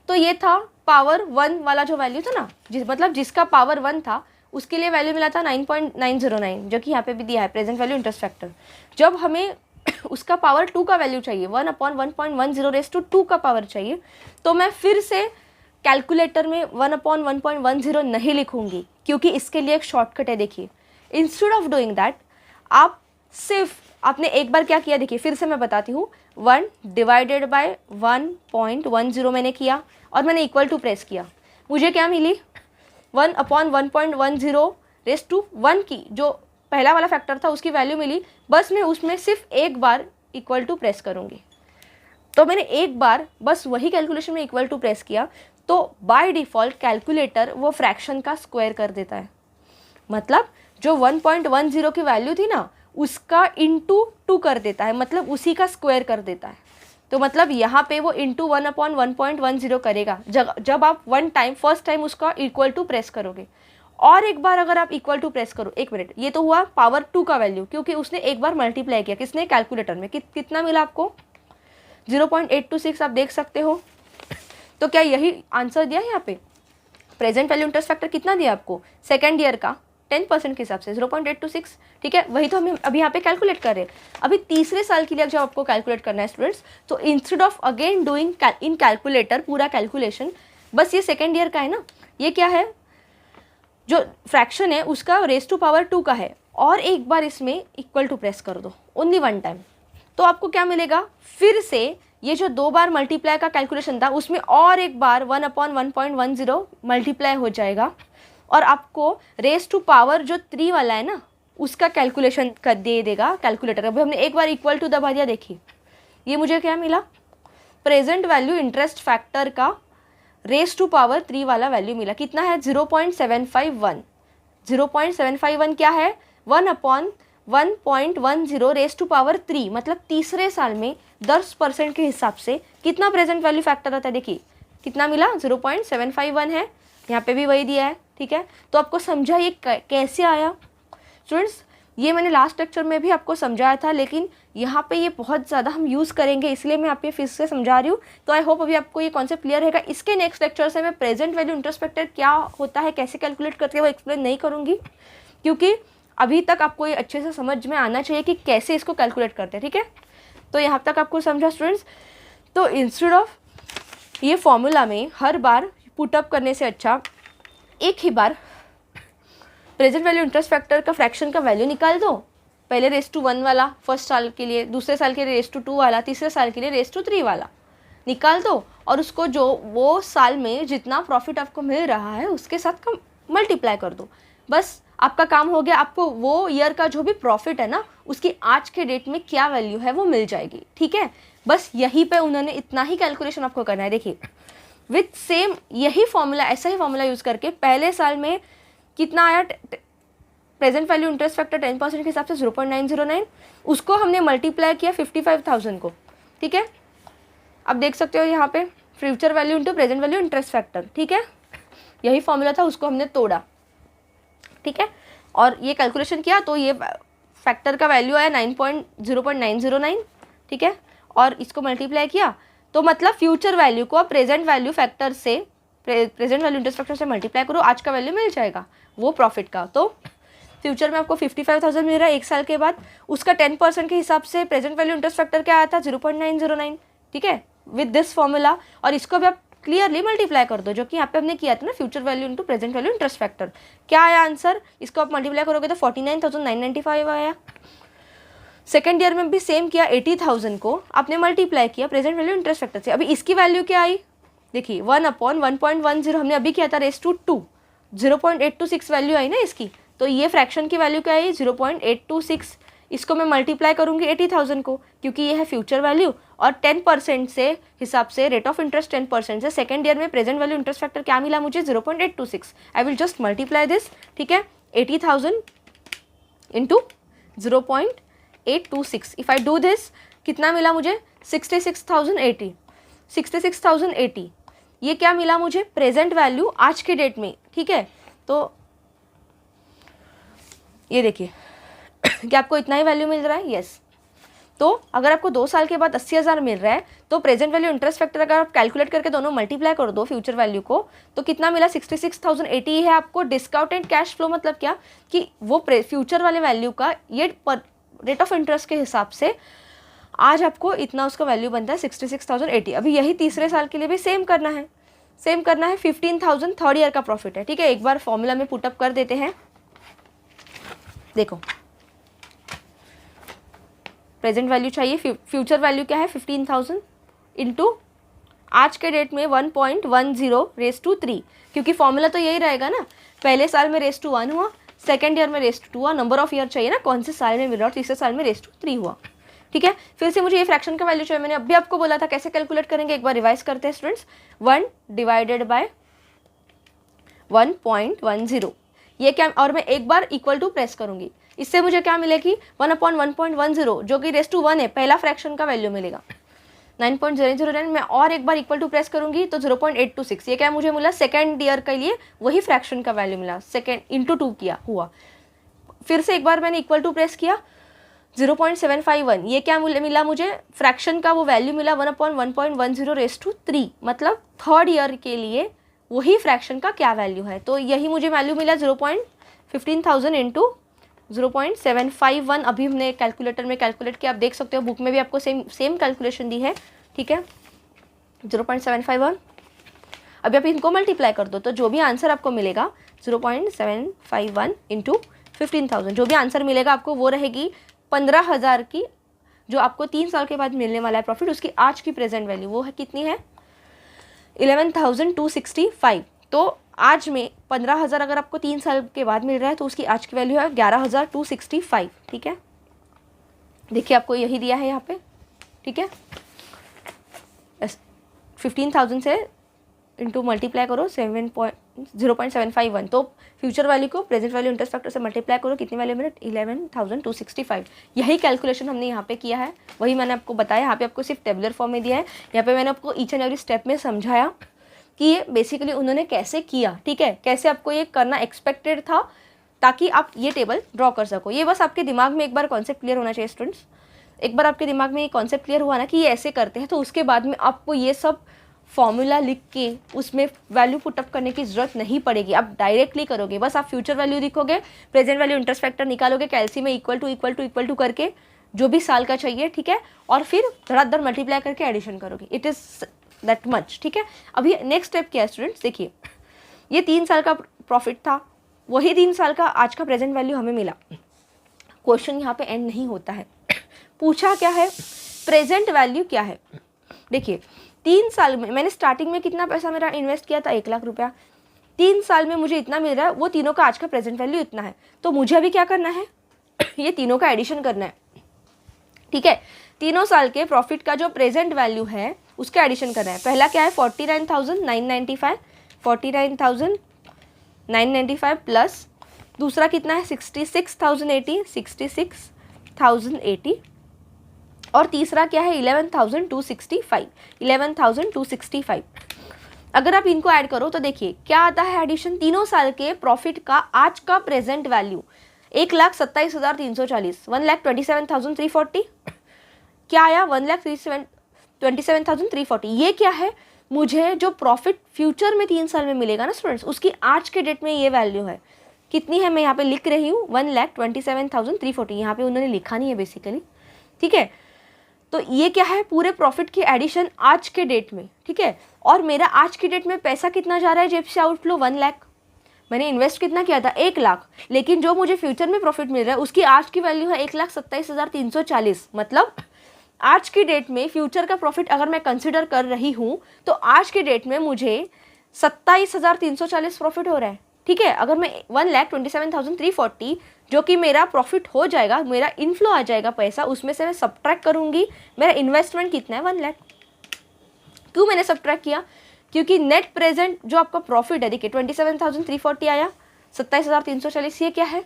तो ये था पावर 1 वाला जो वैल्यू था ना, मतलब जिसका पावर 1 था उसके लिए वैल्यू मिला था 9.909 जो कि यहाँ पे भी दिया है प्रेजेंट वैल्यू इंटरेस्ट फैक्टर। जब हमें उसका पावर 2 का वैल्यू चाहिए 1/1.10 रेस टू 2 का पावर चाहिए, तो मैं फिर से कैलकुलेटर में 1/1.10 नहीं लिखूंगी क्योंकि इसके लिए एक शॉर्टकट है। देखिए इंस्टेड ऑफ डूइंग दैट आप सिर्फ आपने एक बार क्या किया, देखिए फिर से मैं बताती हूँ, 1 डिवाइडेड बाय 1.10 मैंने किया और मैंने इक्वल टू प्रेस किया, मुझे क्या मिली 1/1.10 रेस टू 1 की जो पहला वाला फैक्टर था उसकी वैल्यू मिली। बस मैं उसमें सिर्फ एक बार इक्वल टू प्रेस करूँगी, तो मैंने एक बार बस वही कैलकुलेशन में इक्वल टू प्रेस किया तो बाय डिफ़ॉल्ट कैलकुलेटर वो फ्रैक्शन का स्क्वायर कर देता है। मतलब जो 1.10 की वैल्यू थी ना उसका इंटू 2 कर देता है, मतलब उसी का स्क्वायर कर देता है। तो मतलब यहाँ पे वो इंटू 1/1.10 करेगा जब आप फर्स्ट टाइम उसका इक्वल टू प्रेस करोगे। और एक बार अगर आप इक्वल टू प्रेस करो, एक मिनट, ये तो हुआ पावर 2 का वैल्यू क्योंकि उसने एक बार मल्टीप्लाई किया, किसने, कैलकुलेटर में। कितना मिला आपको 0.826, आप देख सकते हो। तो क्या यही आंसर दिया है यहाँ पे। प्रेजेंट वैल्यू इंटरेस्ट फैक्टर कितना दिया आपको सेकेंड ईयर का 10% के हिसाब से 0.826, ठीक है। वही तो हम अभी यहाँ पे कैलकुलेट कर रहे हैं। अभी तीसरे साल के लिए जब आपको कैलकुलेट करना है स्टूडेंट्स, तो instead of again doing in calculator पूरा कैलकुलेशन, बस ये सेकेंड ईयर का है ना, ये क्या है जो फ्रैक्शन है उसका रेस टू पावर 2 का है, और एक बार इसमें इक्वल टू प्रेस कर दो ओनली 1 टाइम, तो आपको क्या मिलेगा, फिर से ये जो 2 बार मल्टीप्लाई का कैलकुलेशन था उसमें और एक बार 1/1.10 मल्टीप्लाई हो जाएगा और आपको रेस टू पावर जो 3 वाला है ना उसका कैलकुलेशन कर दे देगा कैलकुलेटर। अभी हमने एक बार इक्वल टू दबा दिया, देखिए ये मुझे क्या मिला, प्रेजेंट वैल्यू इंटरेस्ट फैक्टर का रेस टू पावर 3 वाला वैल्यू मिला। कितना है 0.751। 0.751 क्या है 1/1.10 रेस टू पावर 3, मतलब तीसरे साल में 10% के हिसाब से कितना प्रेजेंट वैल्यू फैक्टर आता है। देखिए कितना मिला 0.751 है, यहाँ पे भी वही दिया है, ठीक है। तो आपको समझा ये कैसे आया स्टूडेंट्स। ये मैंने लास्ट लेक्चर में भी आपको समझाया था, लेकिन यहाँ पे ये बहुत ज़्यादा हम यूज़ करेंगे इसलिए मैं आपको फिर से समझा रही हूँ। तो आई होप अभी आपको ये कॉन्सेप्ट क्लियर रहेगा। इसके नेक्स्ट लेक्चर से मैं प्रेजेंट वैल्यू इंटरेस्ट फैक्टर क्या होता है, कैसे कैलकुलेट करते हैं, वो एक्सप्लेन नहीं करूँगी क्योंकि अभी तक आपको ये अच्छे से समझ में आना चाहिए कि कैसे इसको कैलकुलेट करते हैं, ठीक है। तो यहाँ तक आपको समझा स्टूडेंट्स। तो इंस्टेड ऑफ ये फॉर्मूला में हर बार पुटअप करने से अच्छा एक ही बार प्रेजेंट वैल्यू इंटरेस्ट फैक्टर का फ्रैक्शन का वैल्यू निकाल दो। पहले रेस टू 1 वाला फर्स्ट साल के लिए, दूसरे साल के लिए रेस टू 2 वाला, तीसरे साल के लिए रेस टू 3 वाला निकाल दो और उसको जो वो साल में जितना प्रॉफिट आपको मिल रहा है उसके साथ का मल्टीप्लाई कर दो। बस आपका काम हो गया। आपको वो ईयर का जो भी प्रॉफिट है ना उसकी आज के डेट में क्या वैल्यू है वो मिल जाएगी, ठीक है। बस यहीं पे उन्होंने इतना ही कैलकुलेशन आपको करना है। देखिए विथ सेम यही फॉर्मूला, ऐसा ही फॉर्मूला यूज़ करके पहले साल में कितना आया प्रेजेंट वैल्यू इंटरेस्ट फैक्टर 10% के हिसाब से 0.909, उसको हमने मल्टीप्लाई किया 55,000 को, ठीक है। अब देख सकते हो यहाँ पे future value into present value interest factor, ठीक है। यही फॉर्मूला था, उसको हमने तोड़ा, ठीक है, और ये कैलकुलेशन किया तो ये फैक्टर का वैल्यू आया 0.909, ठीक है, और इसको मल्टीप्लाई किया तो मतलब फ्यूचर वैल्यू को प्रेजेंट वैल्यू फैक्टर से, प्रेजेंट वैल्यू इंटरेस्ट फैक्टर से मल्टीप्लाई करो, आज का वैल्यू मिल जाएगा वो प्रॉफिट का। तो फ्यूचर में आपको 55,000 मिल रहा है एक साल के बाद, उसका 10% के हिसाब से प्रेजेंट वैल्यू इंटरेस्ट फैक्टर क्या आया था 0.909, ठीक है, विद दिस फॉर्मूला। और इसको भी आप क्लियरली मल्टीप्लाई कर दो जो कि यहाँ पे हमने किया था ना, future value into present value interest factor. क्या आया आंसर, इसको आप मल्टीप्लाई करोगे तो 49,995 आया। सेकेंड ईयर में भी सेम किया, 80,000 को आपने मल्टीप्लाई किया प्रेजेंट वैल्यू इंटरेस्ट फैक्टर से। अभी इसकी वैल्यू क्या आई, देखिए 1/1.10 हमने अभी किया था रेस टू 2, 0.826 वैल्यू आई ना इसकी। तो ये फ्रैक्शन की वैल्यू क्या आई 0.826, इसको मैं मल्टीप्लाई करूँगी 80,000 को, क्योंकि ये है फ्यूचर वैल्यू और 10% से हिसाब से रेट ऑफ इंटरेस्ट 10% से सेकेंड ईयर में प्रेजेंट वैल्यू इंटरेस्ट फैक्टर क्या मिला मुझे 0.826। I will just multiply this, ठीक है, 80,000 into 0.826। If I do this कितना मिला मुझे 66,080। 66,080 ये क्या मिला मुझे प्रेजेंट वैल्यू आज के डेट में, ठीक है। तो ये देखिए क्या आपको इतना ही वैल्यू मिल रहा है, यस। तो अगर आपको 2 साल के बाद 80,000 मिल रहा है तो प्रेजेंट वैल्यू इंटरेस्ट फैक्टर अगर आप कैलकुलेट करके दोनों मल्टीप्लाई कर दो फ्यूचर वैल्यू को तो कितना मिला 66,080 है आपको। डिस्काउंटेड कैश फ्लो मतलब क्या कि वो फ्यूचर वाले वैल्यू का ये रेट ऑफ इंटरेस्ट के हिसाब से आज आपको इतना उसका वैल्यू बनता है 66,080। अभी यही तीसरे साल के लिए भी सेम करना है 15,000 थर्ड ईयर का प्रॉफिट है, ठीक है। एक बार फॉर्मूला में पुटअप कर देते हैं, देखो प्रेजेंट वैल्यू चाहिए, फ्यूचर वैल्यू क्या है 15,000 इंटू आज के डेट में 1.10 रेस टू 3, क्योंकि फॉर्मूला तो यही रहेगा ना, पहले साल में रेस टू 1 हुआ, सेकेंड ईयर में रेस टू 2 हुआ, नंबर ऑफ ईयर चाहिए ना कौन से साल में मिल रहा, और तीसरे साल में रेस टू 3 हुआ, ठीक है। फिर से मुझे ये फ्रैक्शन का वैल्यू चाहिए, मैंने अभी आपको बोला था कैसे कैलकुलेट करेंगे, एक बार रिवाइज करते हैं स्टूडेंट्स। 1 डिवाइडेड बाय 1.10 ये क्या, और मैं एक बार इक्वल टू प्रेस करूंगी, इससे मुझे क्या मिलेगी 1/1.10 जो कि रेस टू 1 है, पहला फ्रैक्शन का वैल्यू मिलेगा 9.009। मैं और एक बार इक्वल टू प्रेस करूंगी तो 0.826 ये क्या मुझे मिला सेकेंड ईयर के लिए वही फ्रैक्शन का वैल्यू मिला, सेकेंड इंटू 2 किया हुआ। फिर से एक बार मैंने इक्वल टू प्रेस किया 0.751 ये क्या मिला मुझे फ्रैक्शन का वो वैल्यू मिला 1/1.10 रेस टू 3, मतलब थर्ड ईयर के लिए वही फ्रैक्शन का क्या वैल्यू है। तो यही मुझे वैल्यू मिला 15,000 इंटू 0.751। अभी हमने कैलकुलेटर में कैलकुलेट किया, आप देख सकते हो बुक में भी आपको सेम कैलकुलेशन दी है, ठीक है 0.751। अभी आप इनको मल्टीप्लाई कर दो तो जो भी आंसर आपको मिलेगा 0.751 इंटू 15,000 जो भी आंसर मिलेगा आपको वो रहेगी 15,000 की, जो आपको 3 साल के बाद मिलने वाला है प्रॉफिट, उसकी आज की प्रेजेंट वैल्यू वो है कितनी है 11,265। तो आज में 15,000 अगर आपको 3 साल के बाद मिल रहा है तो उसकी आज की वैल्यू है 11,265, ठीक है। देखिए आपको यही दिया है यहाँ पे, ठीक है 15,000 से इंटू मल्टीप्लाई करो 0.751 तो फ्यूचर वैल्यू को प्रेजेंट वैल्यू इंटरेस्ट फैक्टर से मल्टीप्लाई करो, कितनी वैल्यू मिनट 11,265। यही कैलकुलेशन हमने यहाँ पे किया है, वही मैंने आपको बताया। यहाँ पे आपको सिर्फ टेबुलर फॉर्म में दिया है, यहाँ पे मैंने आपको ईच एंड एवरी स्टेप में समझाया कि ये बेसिकली उन्होंने कैसे किया, ठीक है, कैसे आपको ये करना एक्सपेक्टेड था ताकि आप ये टेबल ड्रॉ कर सको। ये बस आपके दिमाग में एक बार कॉन्सेप्ट क्लियर होना चाहिए स्टूडेंट्स। एक बार आपके दिमाग में ये कॉन्सेप्ट क्लियर हुआ ना कि ये ऐसे करते हैं तो उसके बाद में आपको ये सब फॉर्मूला लिख के उसमें वैल्यू पुटअप करने की जरूरत नहीं पड़ेगी, आप डायरेक्टली करोगे। बस आप फ्यूचर वैल्यू लिखोगे, प्रेजेंट वैल्यू इंटरेस्ट फैक्टर निकालोगे, कैलसी में इक्वल टू करके जो भी साल का चाहिए, ठीक है, और फिर धड़ाधड़ मल्टीप्लाई करके एडिशन करोगे। इट इज़ दैट मच, ठीक है। अभी नेक्स्ट स्टेप क्या है स्टूडेंट्स, देखिए ये 3 साल का प्रॉफिट था, वही 3 साल का आज का प्रेजेंट वैल्यू हमें मिला। क्वेश्चन यहाँ पे एंड नहीं होता है, पूछा क्या है प्रेजेंट वैल्यू क्या है। देखिए 3 साल में मैंने स्टार्टिंग में कितना पैसा मेरा इन्वेस्ट किया था 1 लाख रुपया, 3 साल में मुझे इतना मिल रहा है, वो तीनों का आज का प्रेजेंट वैल्यू इतना है। तो मुझे अभी क्या करना है ये तीनों का एडिशन करना है, ठीक है। तीनों साल के प्रॉफिट का जो प्रेजेंट वैल्यू है उसका एडिशन करना है। पहला क्या है 49,995 49,995 प्लस दूसरा कितना है 66,080 और तीसरा क्या है 11,265। अगर आप इनको ऐड करो तो देखिए क्या आता है एडिशन, तीनों साल के प्रॉफिट का आज का प्रेजेंट वैल्यू 1,27,340 1,27,340 क्या आया 1,27,340। ये क्या है मुझे जो प्रॉफिट फ्यूचर में 3 साल में मिलेगा ना स्टूडेंट्स, उसकी आज के डेट में ये वैल्यू है कितनी है, मैं यहाँ पे लिख रही हूँ 1,27,340। यहाँ पे उन्होंने लिखा नहीं है बेसिकली, ठीक है। तो ये क्या है पूरे प्रॉफिट की एडिशन आज के डेट में, ठीक है। और मेरा आज की डेट में पैसा कितना जा रहा है जेब से आउटफ्लो 1 लाख, मैंने इन्वेस्ट कितना किया था 1 लाख, लेकिन जो मुझे फ्यूचर में प्रॉफिट मिल रहा है उसकी आज की वैल्यू है 1,27,340। मतलब आज की डेट में फ्यूचर का प्रॉफिट अगर मैं कंसिडर कर रही हूँ तो आज की डेट में मुझे 27,340 प्रॉफिट हो रहा है, ठीक है। अगर मैं 1,27,340 जो कि मेरा प्रॉफिट हो जाएगा, मेरा इनफ्लो आ जाएगा पैसा, उसमें से मैं सब्ट्रैक्ट करूँगी मेरा इन्वेस्टमेंट कितना है 1 लाख। क्यों मैंने सब्ट्रैक्ट किया? क्योंकि नेट प्रेजेंट जो आपका प्रॉफिट है, देखिए 27,340 आया, 27,340, ये क्या है?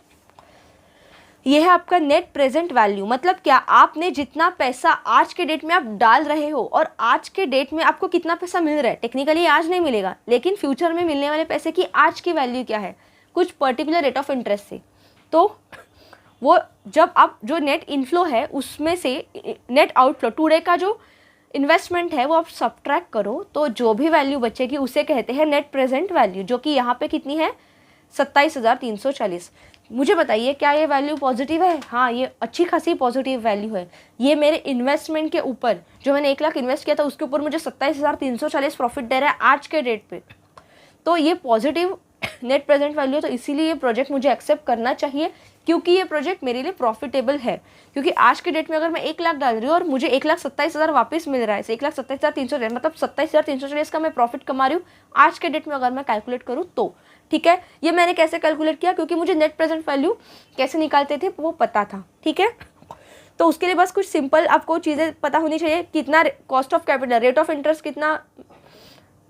ये है आपका नेट प्रेजेंट वैल्यू। मतलब क्या, आपने जितना पैसा आज के डेट में आप डाल रहे हो और आज के डेट में आपको कितना पैसा मिल रहा है, टेक्निकली आज नहीं मिलेगा, लेकिन फ्यूचर में मिलने वाले पैसे की आज की वैल्यू क्या है, कुछ पर्टिकुलर रेट ऑफ इंटरेस्ट से। तो वो जब आप जो नेट इनफ्लो है उसमें से नेट आउटफ्लो, टुडे का जो इन्वेस्टमेंट है वो आप सब्ट्रैक्ट करो, तो जो भी वैल्यू बचेगी उसे कहते हैं नेट प्रेजेंट वैल्यू, जो कि यहाँ पे कितनी है 27,340। मुझे बताइए क्या ये वैल्यू पॉजिटिव है? हाँ, ये अच्छी खासी पॉजिटिव वैल्यू है। ये मेरे इन्वेस्टमेंट के ऊपर, जो मैंने 1 लाख इन्वेस्ट किया था उसके ऊपर मुझे 27,340 प्रॉफिट दे रहा है आज के डेट पे। तो ये पॉजिटिव नेट प्रेजेंट वैल्यू है, तो इसीलिए ये प्रोजेक्ट मुझे एक्सेप्ट करना चाहिए, क्योंकि ये प्रोजेक्ट मेरे लिए प्रॉफिटेबल है। क्योंकि आज के डेट में अगर मैं 1 लाख डाल रही हूँ और मुझे 1,27,000 वापस मिल रहा है, 1,27,340, मतलब 27,340 का मैं प्रॉफिट कमा रही हूँ आज के डेट में, अगर मैं कैलकुलेट करूँ तो। ठीक है, ये मैंने कैसे कैलकुलेट किया? क्योंकि मुझे नेट प्रेजेंट वैल्यू कैसे निकालते थे वो पता था। ठीक है, तो उसके लिए बस कुछ सिंपल आपको चीज़ें पता होनी चाहिए। कितना cost of capital, rate of interest कितना,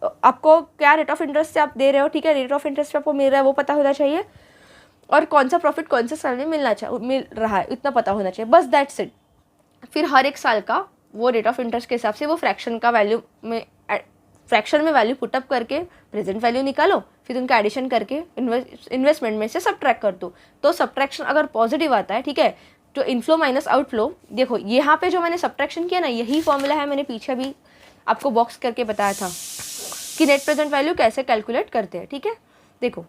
आपको क्या रेट ऑफ इंटरेस्ट से आप दे रहे हो, ठीक है, रेट ऑफ इंटरेस्ट आपको मिल रहा है वो पता होना चाहिए, और कौन सा प्रॉफिट कौन से साल में मिल रहा है इतना पता होना चाहिए, बस दैट्स इट। फिर हर एक साल का वो रेट ऑफ इंटरेस्ट के हिसाब से वो फ्रैक्शन का वैल्यू में, फ्रैक्शन में वैल्यू पुटअप करके प्रेजेंट वैल्यू निकालो, फिर उनका एडिशन करके इन्वेस्टमेंट में से सब्ट्रैक्ट कर दो। तो सब्ट्रैक्शन अगर पॉजिटिव आता है, ठीक है, जो इनफ्लो माइनस आउटफ्लो, देखो यहाँ पे जो मैंने सब्ट्रैक्शन किया ना, यही फॉर्मूला है, मैंने पीछे भी आपको बॉक्स करके बताया था कि नेट प्रेजेंट वैल्यू कैसे कैलकुलेट करते हैं। ठीक है, देखो,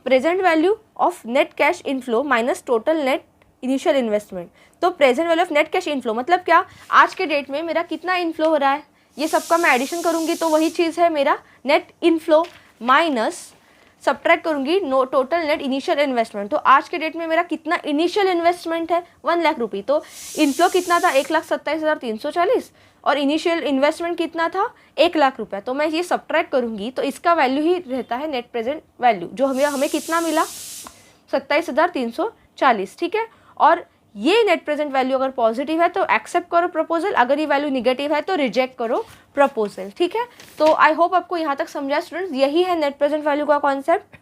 present value of net cash inflow minus total net initial investment. तो present value of net cash inflow मतलब क्या, आज के डेट में मेरा कितना इनफ्लो हो रहा है, ये सबका मैं एडिशन करूंगी तो वही चीज़ है मेरा नेट इनफ्लो, माइनस सब्ट्रैक्ट करूंगी टोटल नेट इनिशियल इन्वेस्टमेंट। तो आज के डेट में मेरा कितना इनिशियल इन्वेस्टमेंट है 1 लाख रुपये, तो इनफ्लो कितना था 1,27,340 और इनिशियल इन्वेस्टमेंट कितना था 1 लाख रुपया। तो मैं ये सब्ट्रैक्ट करूंगी तो इसका वैल्यू ही रहता है नेट प्रेजेंट वैल्यू, जो हमें कितना मिला 27,340। ठीक है, और ये नेट प्रेजेंट वैल्यू अगर पॉजिटिव है तो एक्सेप्ट करो प्रपोजल, अगर ये वैल्यू निगेटिव है तो रिजेक्ट करो प्रपोजल। ठीक है, तो आई होप आपको यहाँ तक समझा स्टूडेंट्स, यही है नेट प्रेजेंट वैल्यू का कॉन्सेप्ट।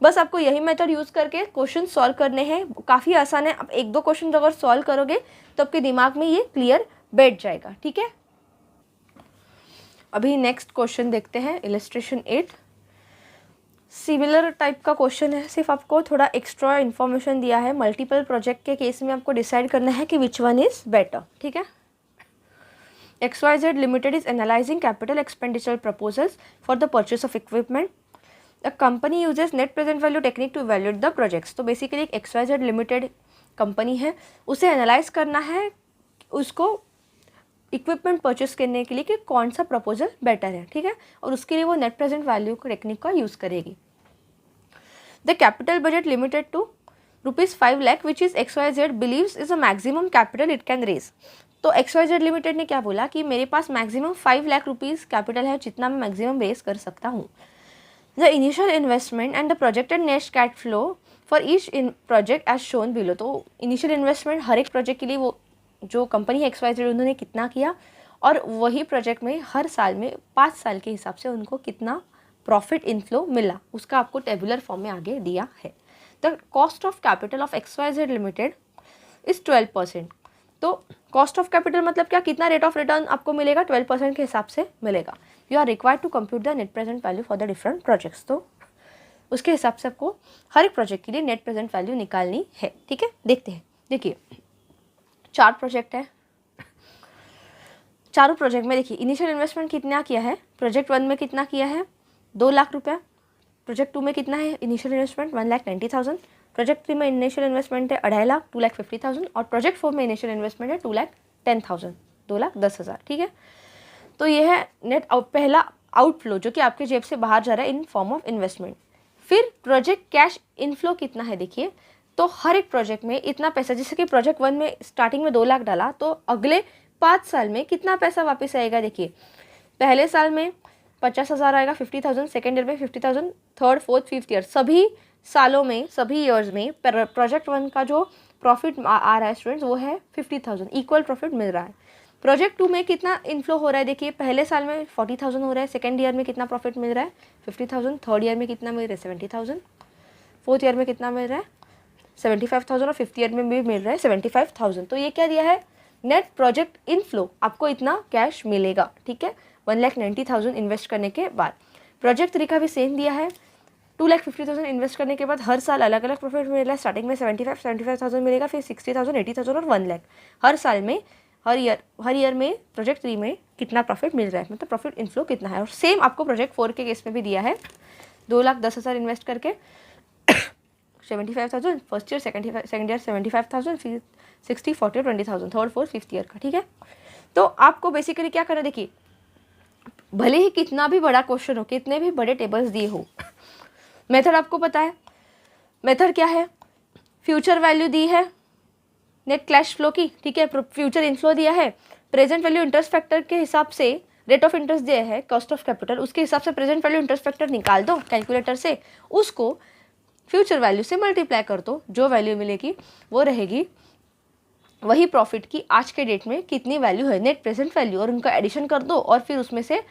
बस आपको यही मेथड यूज़ करके क्वेश्चन सॉल्व करने हैं, काफ़ी आसान है। आप 1-2 क्वेश्चन अगर सॉल्व करोगे तो आपके दिमाग में ये क्लियर बैठ जाएगा। ठीक है, अभी नेक्स्ट क्वेश्चन देखते हैं, इलस्ट्रेशन 8। सिमिलर टाइप का क्वेश्चन है, सिर्फ आपको थोड़ा एक्स्ट्रा इन्फॉर्मेशन दिया है। मल्टीपल प्रोजेक्ट के केस में आपको डिसाइड करना है कि विच वन इज़ बेटर। ठीक है, XYZ Limited is analyzing capital expenditure proposals for the purchase of equipment. The company uses net present value technique to evaluate the projects. तो basically एक XYZ Limited कंपनी है, उसे analyse करना है उसको equipment purchase करने के लिए कि कौन सा प्रपोजल बेटर है। ठीक है, और उसके लिए वो नेट प्रेजेंट वैल्यू टेक्निक का यूज़ करेगी। The capital budget limited to ₹5 lakh which is XYZ believes is a maximum capital it can raise. तो XYZ लिमिटेड ने क्या बोला कि मेरे पास मैक्सिमम 5 लाख रुपीज़ कैपिटल है, जितना मैं मैक्सिमम रेज कर सकता हूँ। The initial investment and the projected net cash flow for each in project as shown below. तो इनिशियल इन्वेस्टमेंट हर एक प्रोजेक्ट के लिए वो जो कंपनी है XYZ उन्होंने कितना किया, और वही प्रोजेक्ट में हर साल में 5 साल के हिसाब से उनको कितना प्रॉफिट इनफ्लो मिला, उसका आपको टेबुलर फॉर्म में आगे दिया है। The cost of capital of XYZ limited is 12%। तो कॉस्ट ऑफ कैपिटल मतलब क्या, कितना रेट ऑफ रिटर्न आपको मिलेगा, 12% के हिसाब से मिलेगा। You are required to compute the net present value for the different projects. तो उसके हिसाब से आपको हर एक प्रोजेक्ट के लिए नेट प्रेजेंट वैल्यू निकालनी है। ठीक है, देखते हैं। देखिए 4 प्रोजेक्ट है, चारों प्रोजेक्ट में देखिए इनिशियल इन्वेस्टमेंट कितना किया है, प्रोजेक्ट 1 में कितना किया है 2 लाख रुपया, प्रोजेक्ट 2 में कितना है इनिशियल इन्वेस्टमेंट 1,90,000, प्रोजेक्ट 3 में इनिशियल इन्वेस्टमेंट है 2.5 लाख 2,50,000, और प्रोजेक्ट 4 में इनिशियल इन्वेस्टमेंट है 2,10,000 2,10,000। ठीक है, तो ये है नेट पहला आउटफ्लो जो कि आपके जेब से बाहर जा रहा है इन फॉर्म ऑफ इन्वेस्टमेंट। फिर प्रोजेक्ट कैश इनफ्लो कितना है, देखिए तो हर एक प्रोजेक्ट में इतना पैसा, जैसे कि प्रोजेक्ट 1 में स्टार्टिंग में 2 लाख डाला तो अगले 5 साल में कितना पैसा वापस आएगा। देखिए पहले साल में 50,000 आएगा 50,000, सेकेंड ईयर में 50,000, थर्ड 4th 5th ईयर सभी सालों में, सभी ईयर्स में प्रोजेक्ट 1 का जो प्रॉफिट आ रहा है स्टूडेंट्स वो है 50,000, इक्वल प्रॉफिट मिल रहा है। प्रोजेक्ट 2 में कितना इनफ्लो हो रहा है, देखिए पहले साल में 40,000 हो रहा है, सेकेंड ईयर में कितना प्रॉफिट मिल रहा है 50,000, थर्ड ईयर में कितना मिल रहा है 70,000, फोर्थ ईयर में कितना मिल रहा है 75,000 और फिफ्थ ईयर में भी मिल रहा है 75,000। तो ये क्या दिया है, नेट प्रोजेक्ट इनफ्लो, आपको इतना कैश मिलेगा, ठीक है, 1,90,000 इन्वेस्ट करने के बाद। प्रोजेक्ट 3 का भी सेम दिया है, 2,50,000 इन्वेस्ट करने के बाद हर साल अलग अलग प्रॉफिट मिल रहा है। स्टार्टिंग में 75,000 मिलेगा, फिर 60,000, 80,000 और 1 लाख हर साल में, हर ईयर में प्रोजेक्ट 3 में कितना प्रॉफिट मिल रहा है, मतलब प्रॉफिट इनफ्लो कितना है। और सेम आपको प्रोजेक्ट 4 के केस में भी दिया है, 2,10,000 इन्वेस्ट करके 75,000 फर्स्ट ईयर, सेकेंड ईयर 75,000, फिर 60, 40, 20,000 थर्ड, फोर्थ, फिफ्थ ईयर का, ठीक है। तो आपको बेसिकली क्या करना, देखिए भले ही कितना भी बड़ा क्वेश्चन हो, कितने भी बड़े टेबल्स दिए हो, मेथड आपको पता है। मेथड क्या है, फ्यूचर वैल्यू दी है नेट कैश फ्लो की, ठीक है, फ्यूचर इनफ्लो दिया है, प्रेजेंट वैल्यू इंटरेस्ट फैक्टर के हिसाब से रेट ऑफ इंटरेस्ट दिया है, कॉस्ट ऑफ कैपिटल, उसके हिसाब से प्रेजेंट वैल्यू इंटरेस्ट फैक्टर निकाल दो कैलकुलेटर से, उसको फ्यूचर वैल्यू से मल्टीप्लाई कर दो, जो वैल्यू मिलेगी वो रहेगी वही प्रॉफिट की आज के डेट में कितनी वैल्यू है, नेट प्रेजेंट वैल्यू, और उनका एडिशन कर दो और फिर उसमें से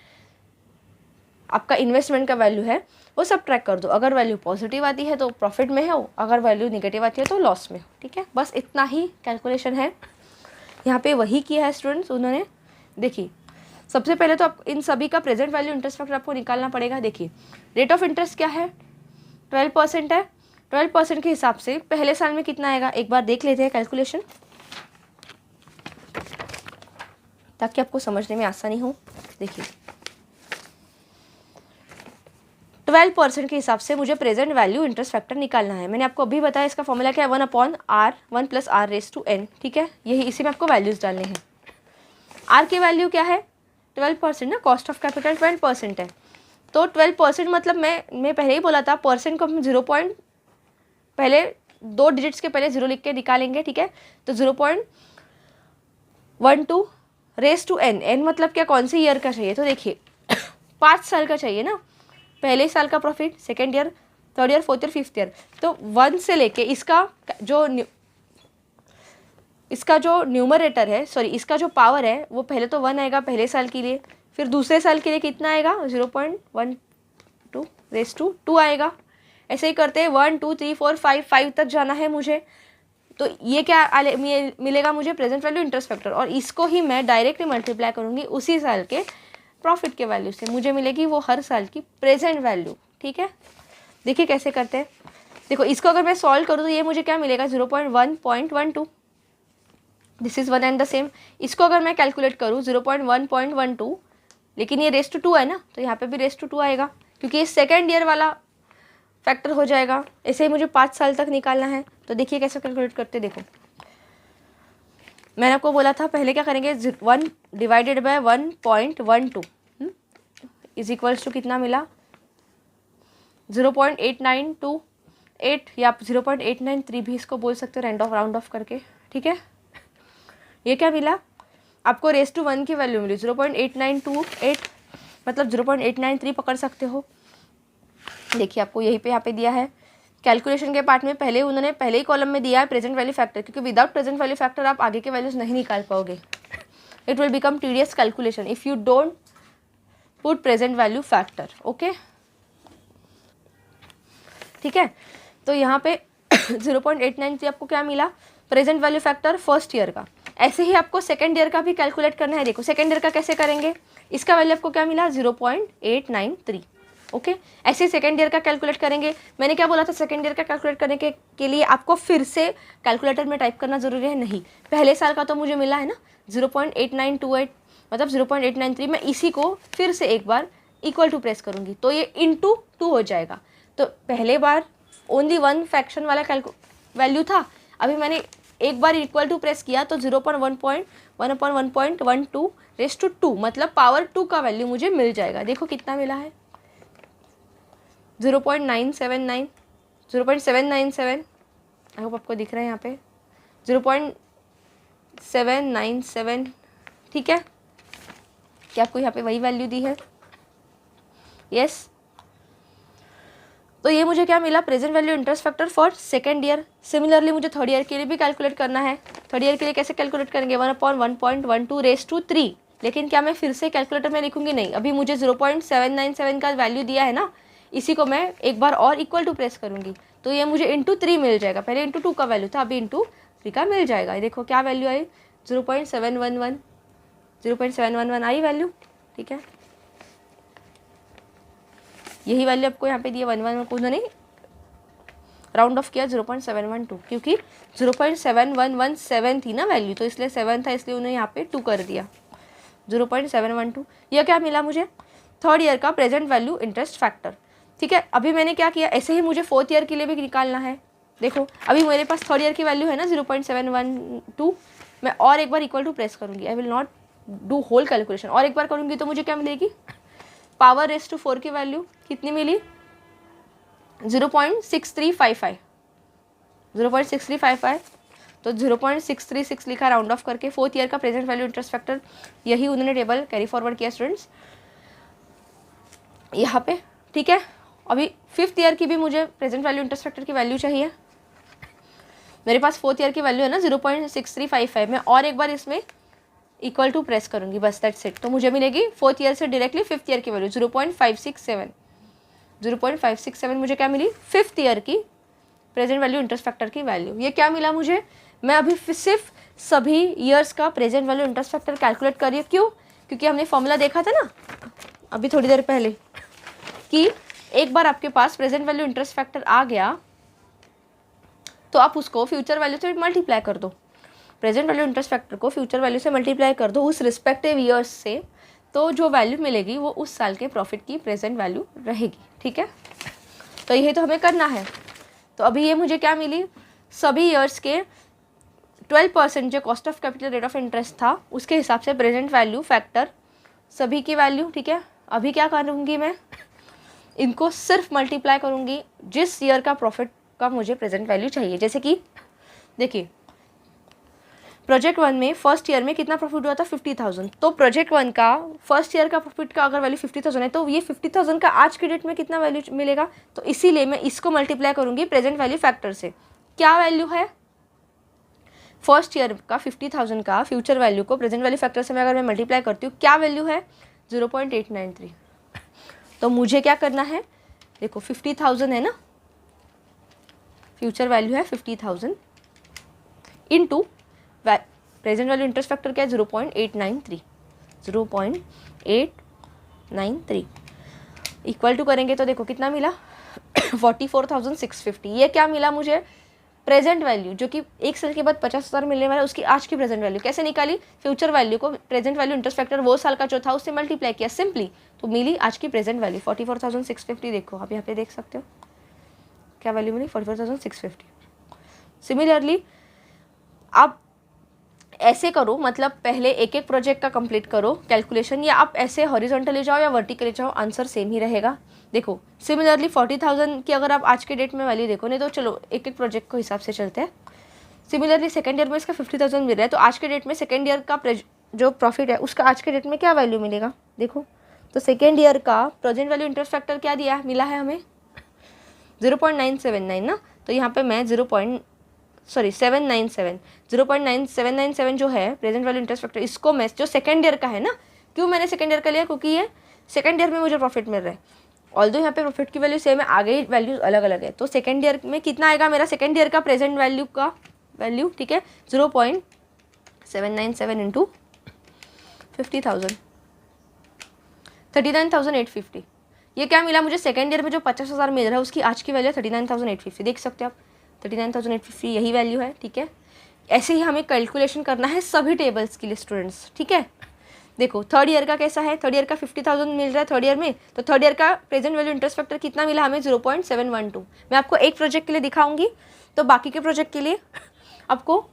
आपका इन्वेस्टमेंट का वैल्यू है वो सब ट्रैक कर दो। अगर वैल्यू पॉजिटिव आती है तो प्रॉफिट में हो, अगर वैल्यू नेगेटिव आती है तो लॉस में हो, ठीक है। बस इतना ही कैलकुलेशन है, यहाँ पे वही किया है स्टूडेंट्स उन्होंने। देखिए सबसे पहले तो आप इन सभी का प्रेजेंट वैल्यू इंटरेस्ट फैक्टर आपको निकालना पड़ेगा। देखिए रेट ऑफ इंटरेस्ट क्या है, 12% है, 12% के हिसाब से पहले साल में कितना आएगा, एक बार देख लेते हैं कैलकुलेशन ताकि आपको समझने में आसानी हो। देखिए 12% के हिसाब से मुझे प्रेजेंट वैल्यू इंटरेस्ट फैक्टर निकालना है। मैंने आपको अभी बताया इसका फॉर्मूला क्या है, 1/r, 1 + r⁻n, ठीक है, यही इसी में आपको वैल्यूज डालने हैं। r की वैल्यू क्या है 12% ना, कॉस्ट ऑफ कैपिटल 12% है, तो 12% मतलब मैं पहले ही बोला था परसेंट को हम 0. पहले 2 डिजिट्स के पहले 0 लिख के निकालेंगे, ठीक है, तो 0.12 रेस टू n, n मतलब क्या, कौन से ईयर का चाहिए, तो देखिए 5 साल का चाहिए ना, पहले साल का profit, second year, third year, fourth year, fifth year, तो 1 से लेके इसका जो न्यूमरेटर है, सॉरी इसका जो पावर है वो पहले तो 1 आएगा पहले साल के लिए, फिर दूसरे साल के लिए कितना आएगा 0.12 रेस टू 2 आएगा। ऐसे ही करते हैं 1, 2, 3, 4, 5 तक जाना है मुझे, तो ये क्या मिलेगा मुझे, प्रेजेंट वैल्यू इंटरेस्ट फैक्टर, और इसको ही मैं डायरेक्टली मल्टीप्लाई करूँगी उसी साल के प्रॉफिट के वैल्यू से, मुझे मिलेगी वो हर साल की प्रेजेंट वैल्यू, ठीक है। देखिए कैसे करते हैं, देखो इसको अगर मैं सॉल्व करूँ तो ये मुझे क्या मिलेगा 0.1.12, this is one and the same. इसको अगर मैं कैलकुलेट करूँ 0.1.12, लेकिन ये रेस टू 2 है ना, तो यहाँ पे भी रेस टू 2 आएगा क्योंकि ये सेकेंड ईयर वाला फैक्टर हो जाएगा। ऐसे ही मुझे 5 साल तक निकालना है, तो देखिए कैसे कैलकुलेट करते, देखो मैंने आपको बोला था पहले क्या करेंगे, 1 divided by 1.12 is equals to कितना मिला 0.8928, या आप 0.893 भी इसको बोल सकते हो राउंड ऑफ करके, ठीक है। ये क्या मिला आपको, रेस टू 1 की वैल्यू मिली 0.8928, मतलब 0.893 पकड़ सकते हो। देखिए आपको यहीं पे यहाँ पे दिया है कैलकुलेशन के पार्ट में, उन्होंने पहले ही कॉलम में दिया है प्रेजेंट वैल्यू फैक्टर, क्योंकि विदाउट प्रेजेंट वैल्यू फैक्टर आप आगे के वैल्यूज नहीं निकाल पाओगे। It will become tedious calculation if you don't put present value factor, okay, ठीक है। तो यहाँ पे 0.893 आपको क्या मिला, present value factor first year का। ऐसे ही आपको सेकेंड ईयर का भी कैलकुलेट करना है। देखो सेकेंड ईयर का कैसे करेंगे, इसका वैल्यू आपको क्या मिला 0.893, ओके। ऐसे सेकेंड ईयर का कैलकुलेट करेंगे। मैंने क्या बोला था, सेकेंड ईयर का कैलकुलेट करने के लिए आपको फिर से कैलकुलेटर में टाइप करना जरूरी है, नहीं, पहले साल का तो मुझे मिला है ना 0.8928, मतलब 0.893, मैं इसी को फिर से एक बार इक्वल टू प्रेस करूँगी तो ये इंटू 2 हो जाएगा। तो पहले बार ओनली 1 फ्रैक्शन वाला वैल्यू था, अभी मैंने एक बार इक्वल टू प्रेस किया तो 0.1.1/1.12 रेस टू 2, मतलब पावर 2 का वैल्यू मुझे मिल जाएगा। देखो कितना मिला है 0.979, 0.797, आई होप आपको दिख रहा है यहाँ पे 0.797, ठीक है। क्या आपको यहाँ पे वही वैल्यू दी है, यस। तो ये मुझे क्या मिला, present value interest factor for second year. Similarly मुझे थर्ड ईयर के लिए भी कैलकुलेट करना है। थर्ड ईयर के लिए कैसे कैलकुलेट करेंगे, 1/1.12 लेकिन क्या मैं फिर से कैलकुलेटर में लिखूंगी, नहीं, अभी मुझे 0.797 का वैल्यू दिया है ना, इसी को मैं एक बार और इक्वल टू प्रेस करूंगी तो ये मुझे इंटू 3 मिल जाएगा। पहले इंटू 2 का वैल्यू था, अभी इंटू 3 का मिल जाएगा। ये देखो क्या वैल्यू आई, 0.711 आई वैल्यू, ठीक है। यही वैल्यू आपको यहाँ पे दिया, 1 को नहीं राउंड ऑफ किया 0.712, क्योंकि 0.7117 थी ना वैल्यू, तो इसलिए 7 था, इसलिए उन्होंने यहाँ पे 2 कर दिया, 0.712। यह क्या मिला मुझे, थर्ड ईयर का प्रेजेंट वैल्यू इंटरेस्ट फैक्टर, ठीक है। अभी मैंने क्या किया, ऐसे ही मुझे फोर्थ ईयर के लिए भी निकालना है। देखो अभी मेरे पास थर्ड ईयर की वैल्यू है ना 0.712, मैं और एक बार इक्वल टू प्रेस करूँगी, I will not do whole calculation, और एक बार करूँगी तो मुझे क्या मिलेगी, पावर रेस टू 4 की वैल्यू कितनी मिली, 0.6355, 0.6355, तो 0.636 लिखा राउंड ऑफ करके। फोर्थ ईयर का प्रेजेंट वैल्यू इंटरेस्ट फैक्टर, यही उन्होंने टेबल कैरी फॉरवर्ड किया स्टूडेंट्स यहाँ पे, ठीक है। अभी फिफ्थ ईयर की भी मुझे प्रेजेंट वैल्यू इंटरेस्ट फैक्टर की वैल्यू चाहिए। मेरे पास फोर्थ ईयर की वैल्यू है ना 0.6355, मैं और एक बार इसमें इक्वल टू प्रेस करूंगी, बस दैट्स इट। तो मुझे मिलेगी फोर्थ ईयर से डायरेक्टली फिफ्थ ईयर की वैल्यू 0.567 मुझे क्या मिली, फिफ्थ ईयर की प्रेजेंट वैल्यू इंटरेस्ट फैक्टर की वैल्यू। ये क्या मिला मुझे, मैं अभी सिर्फ सभी ईयर्स का present value interest factor calculate कर रही हूँ। क्यों, क्योंकि हमने फॉर्मूला देखा था ना अभी थोड़ी देर पहले कि एक बार आपके पास प्रेजेंट वैल्यू इंटरेस्ट फैक्टर आ गया तो आप उसको फ्यूचर वैल्यू से मल्टीप्लाई कर दो, प्रेजेंट वैल्यू इंटरेस्ट फैक्टर को फ्यूचर वैल्यू से मल्टीप्लाई कर दो उस रिस्पेक्टिव ईयर्स से, तो जो वैल्यू मिलेगी वो उस साल के प्रॉफिट की प्रेजेंट वैल्यू रहेगी, ठीक है। तो यही तो हमें करना है। तो अभी ये मुझे क्या मिली, सभी ईयर्स के 12% जो cost of capital rate of interest था उसके हिसाब से प्रेजेंट वैल्यू फैक्टर सभी की वैल्यू, ठीक है। अभी क्या करूँगी मैं, इनको सिर्फ मल्टीप्लाई करूँगी जिस ईयर का प्रॉफिट का मुझे प्रेजेंट वैल्यू चाहिए। जैसे कि देखिए प्रोजेक्ट 1 में फर्स्ट ईयर में कितना प्रॉफिट हुआ था 50,000, तो प्रोजेक्ट 1 का फर्स्ट ईयर का प्रॉफिट का अगर वैल्यू 50,000 है तो ये 50,000 का आज के डेट में कितना वैल्यू मिलेगा, तो इसीलिए मैं इसको मल्टीप्लाई करूँगी प्रेजेंट वैल्यू फैक्टर से। क्या वैल्यू है फर्स्ट ईयर का 50,000 का फ्यूचर वैल्यू को प्रेजेंट वैल्यू फैक्टर से मैं अगर मैं मल्टीप्लाई करती हूँ, क्या वैल्यू है 0.893। तो मुझे क्या करना है, देखो 50,000 है ना, फ्यूचर वैल्यू है 50,000 into present value interest factor क्या है 0.893 इक्वल टू करेंगे तो देखो कितना मिला 44,650। ये क्या मिला मुझे, प्रेजेंट वैल्यू जो कि एक साल के बाद 50,000 मिलने वाला है उसकी आज की प्रेजेंट वैल्यू कैसे निकाली, फ्यूचर वैल्यू को प्रेजेंट वैल्यू इंटरेस्ट फैक्टर वो साल का जो था उससे मल्टीप्लाई किया सिंपली, तो मिली आज की प्रेजेंट वैल्यू 44,650। देखो आप यहाँ पे देख सकते हो क्या वैल्यू मिली 44,650। सिमिलरली आप ऐसे करो, मतलब पहले एक एक प्रोजेक्ट का कंप्लीट करो कैलकुलेशन, या आप ऐसे हॉरिजॉन्टली जाओ या वर्टिकली जाओ, आंसर सेम ही रहेगा। देखो सिमिलरली 40,000 की अगर आप आज के डेट में वैल्यू देखो, नहीं तो चलो एक एक प्रोजेक्ट को हिसाब से चलते हैं। सिमिलरली सेकेंड ईयर में इसका 50,000 मिल रहा है, तो आज के डेट में सेकेंड ईयर का जो प्रॉफिट है उसका आज के डेट में क्या वैल्यू मिलेगा, देखो तो सेकेंड ईयर का प्रेजेंट वैल्यू इंटरेस्ट फैक्टर क्या दिया मिला है हमें 0.979 ना, तो यहाँ पे मैं 0.997 जो है प्रेजेंट वैल्यू इंटरेस्ट फैक्टर, इसको मैं जो सेकेंड ईयर का है ना, क्यों मैंने सेकेंड ईयर का लिया, क्योंकि ये सेकेंड ईयर में मुझे प्रॉफिट मिल रहा है, ऑल्दो यहाँ पे प्रॉफिट की वैल्यू सेम है, आगे वैल्यूज अलग अलग है, तो सेकेंड ईयर में कितना आएगा मेरा सेकेंड ईयर का प्रेजेंट वैल्यू का वैल्यू, ठीक है 0.797 इंटू 50,000 39,850। ये क्या मिला मुझे, सेकेंड ईयर में जो 50,000 मिल रहा है उसकी आज की वैल्यू 39,850, देख सकते हो आप 39,850 यही वैल्यू है, ठीक है। ऐसे ही हमें कैलकुलेशन करना है सभी टेबल्स के लिए स्टूडेंट्स, ठीक है। देखो थर्ड ईयर का कैसा है, थर्ड ईयर का 50,000 मिल रहा है थर्ड ईयर में, तो थर्ड ईयर का प्रेजेंट वैल्यू इंटरेस्ट फैक्टर कितना मिला हमें 0.712। मैं आपको एक प्रोजेक्ट के लिए दिखाऊंगी, तो बाकी के प्रोजेक्ट के लिए आपको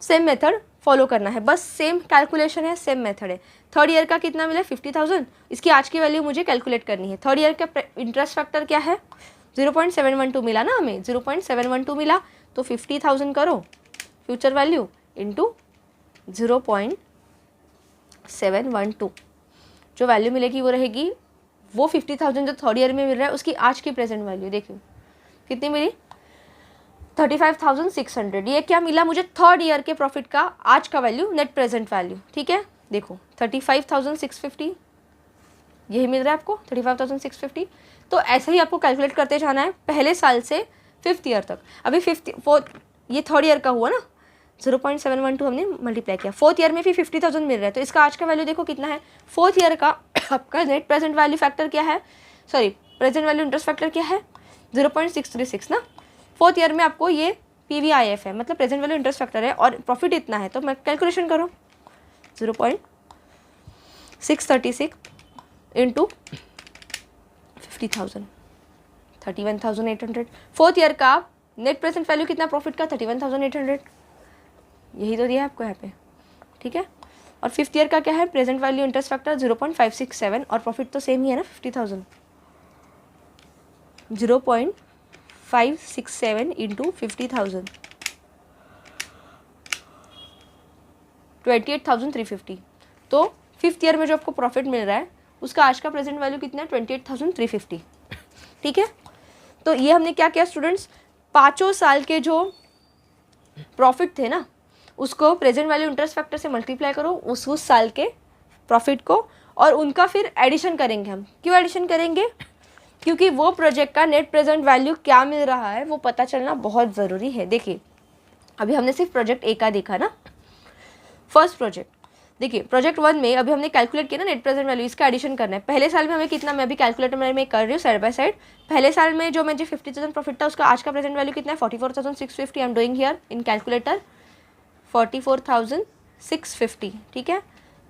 सेम मेथड फॉलो करना है, बस सेम कैलकुलेशन है, सेम मेथड है। थर्ड ईयर का कितना मिला 50,000, इसकी आज की वैल्यू मुझे कैलकुलेट करनी है। थर्ड ईयर का इंटरेस्ट फैक्टर क्या है 0.712 मिला ना हमें, 0.712 मिला, तो 50,000 करो फ्यूचर वैल्यू इंटू 0.712, जो वैल्यू मिलेगी वो रहेगी वो 50,000 जो थर्ड ईयर में मिल रहा है उसकी आज की प्रेजेंट वैल्यू। देखिए कितनी मिली 35,600। ये क्या मिला मुझे थर्ड ईयर के प्रॉफिट का आज का वैल्यू, नेट प्रेजेंट वैल्यू। ठीक है, देखो 35,650 यही मिल रहा है आपको 35,650। तो ऐसे ही आपको कैलकुलेट करते जाना है पहले साल से फिफ्थ ईयर तक। अभी ये थर्ड ईयर का हुआ ना, 0.712 हमने मल्टीप्लाई किया। फोर्थ ईयर में भी 50,000 मिल रहा है, तो इसका आज का वैल्यू देखो कितना है। फोर्थ ईयर का आपका नेट प्रेजेंट वैल्यू फैक्टर क्या है, sorry present value interest factor क्या है 0.636 ना। फोर्थ ईयर में आपको ये PVIF है, मतलब प्रेजेंट वैल्यू इंटरेस्ट फैक्टर है, और प्रॉफिट इतना है। तो मैं कैलकुलेशन करो 0.636 इंटू 50,000 31,800। फोर्थ ईयर का नेट प्रेजेंट वैल्यू कितना प्रॉफिट का 31,800, यही तो दिया है आपको यहाँ पे। ठीक है, और फिफ्थ ईयर का क्या है प्रेजेंट वैल्यू इंटरेस्ट फैक्टर 0.567, और प्रॉफिट तो सेम ही है ना 50,000। 0.567 इंटू 50,000 28,350। तो फिफ्थ ईयर में जो आपको प्रॉफिट मिल रहा है उसका आज का प्रेजेंट वैल्यू कितना है 28,350। ठीक है, तो ये हमने क्या किया स्टूडेंट्स, पाँचों साल के जो प्रॉफिट थे ना उसको प्रेजेंट वैल्यू इंटरेस्ट फैक्टर से मल्टीप्लाई करो उस साल के प्रॉफिट को, और उनका फिर एडिशन करेंगे हम। क्यों एडिशन करेंगे, क्योंकि वो प्रोजेक्ट का नेट प्रेजेंट वैल्यू क्या मिल रहा है वो पता चलना बहुत ज़रूरी है। देखिए अभी हमने सिर्फ प्रोजेक्ट ए का देखा ना, फर्स्ट प्रोजेक्ट। देखिए प्रोजेक्ट 1 में अभी हमने कैलकुलेट किया ना नेट प्रेजेंट वैल्यू, इसका एडिशन करना है। पहले साल में हमें कितना, मैं अभी कैलकुलेटर में कर रही हूँ साइड बाय साइड। पहले साल में जो मुझे 50,000 प्रॉफिट था उसका आज का प्रेजेंट वैल्यू कितना है 44,650। I am doing here in calculator 44,650। ठीक है,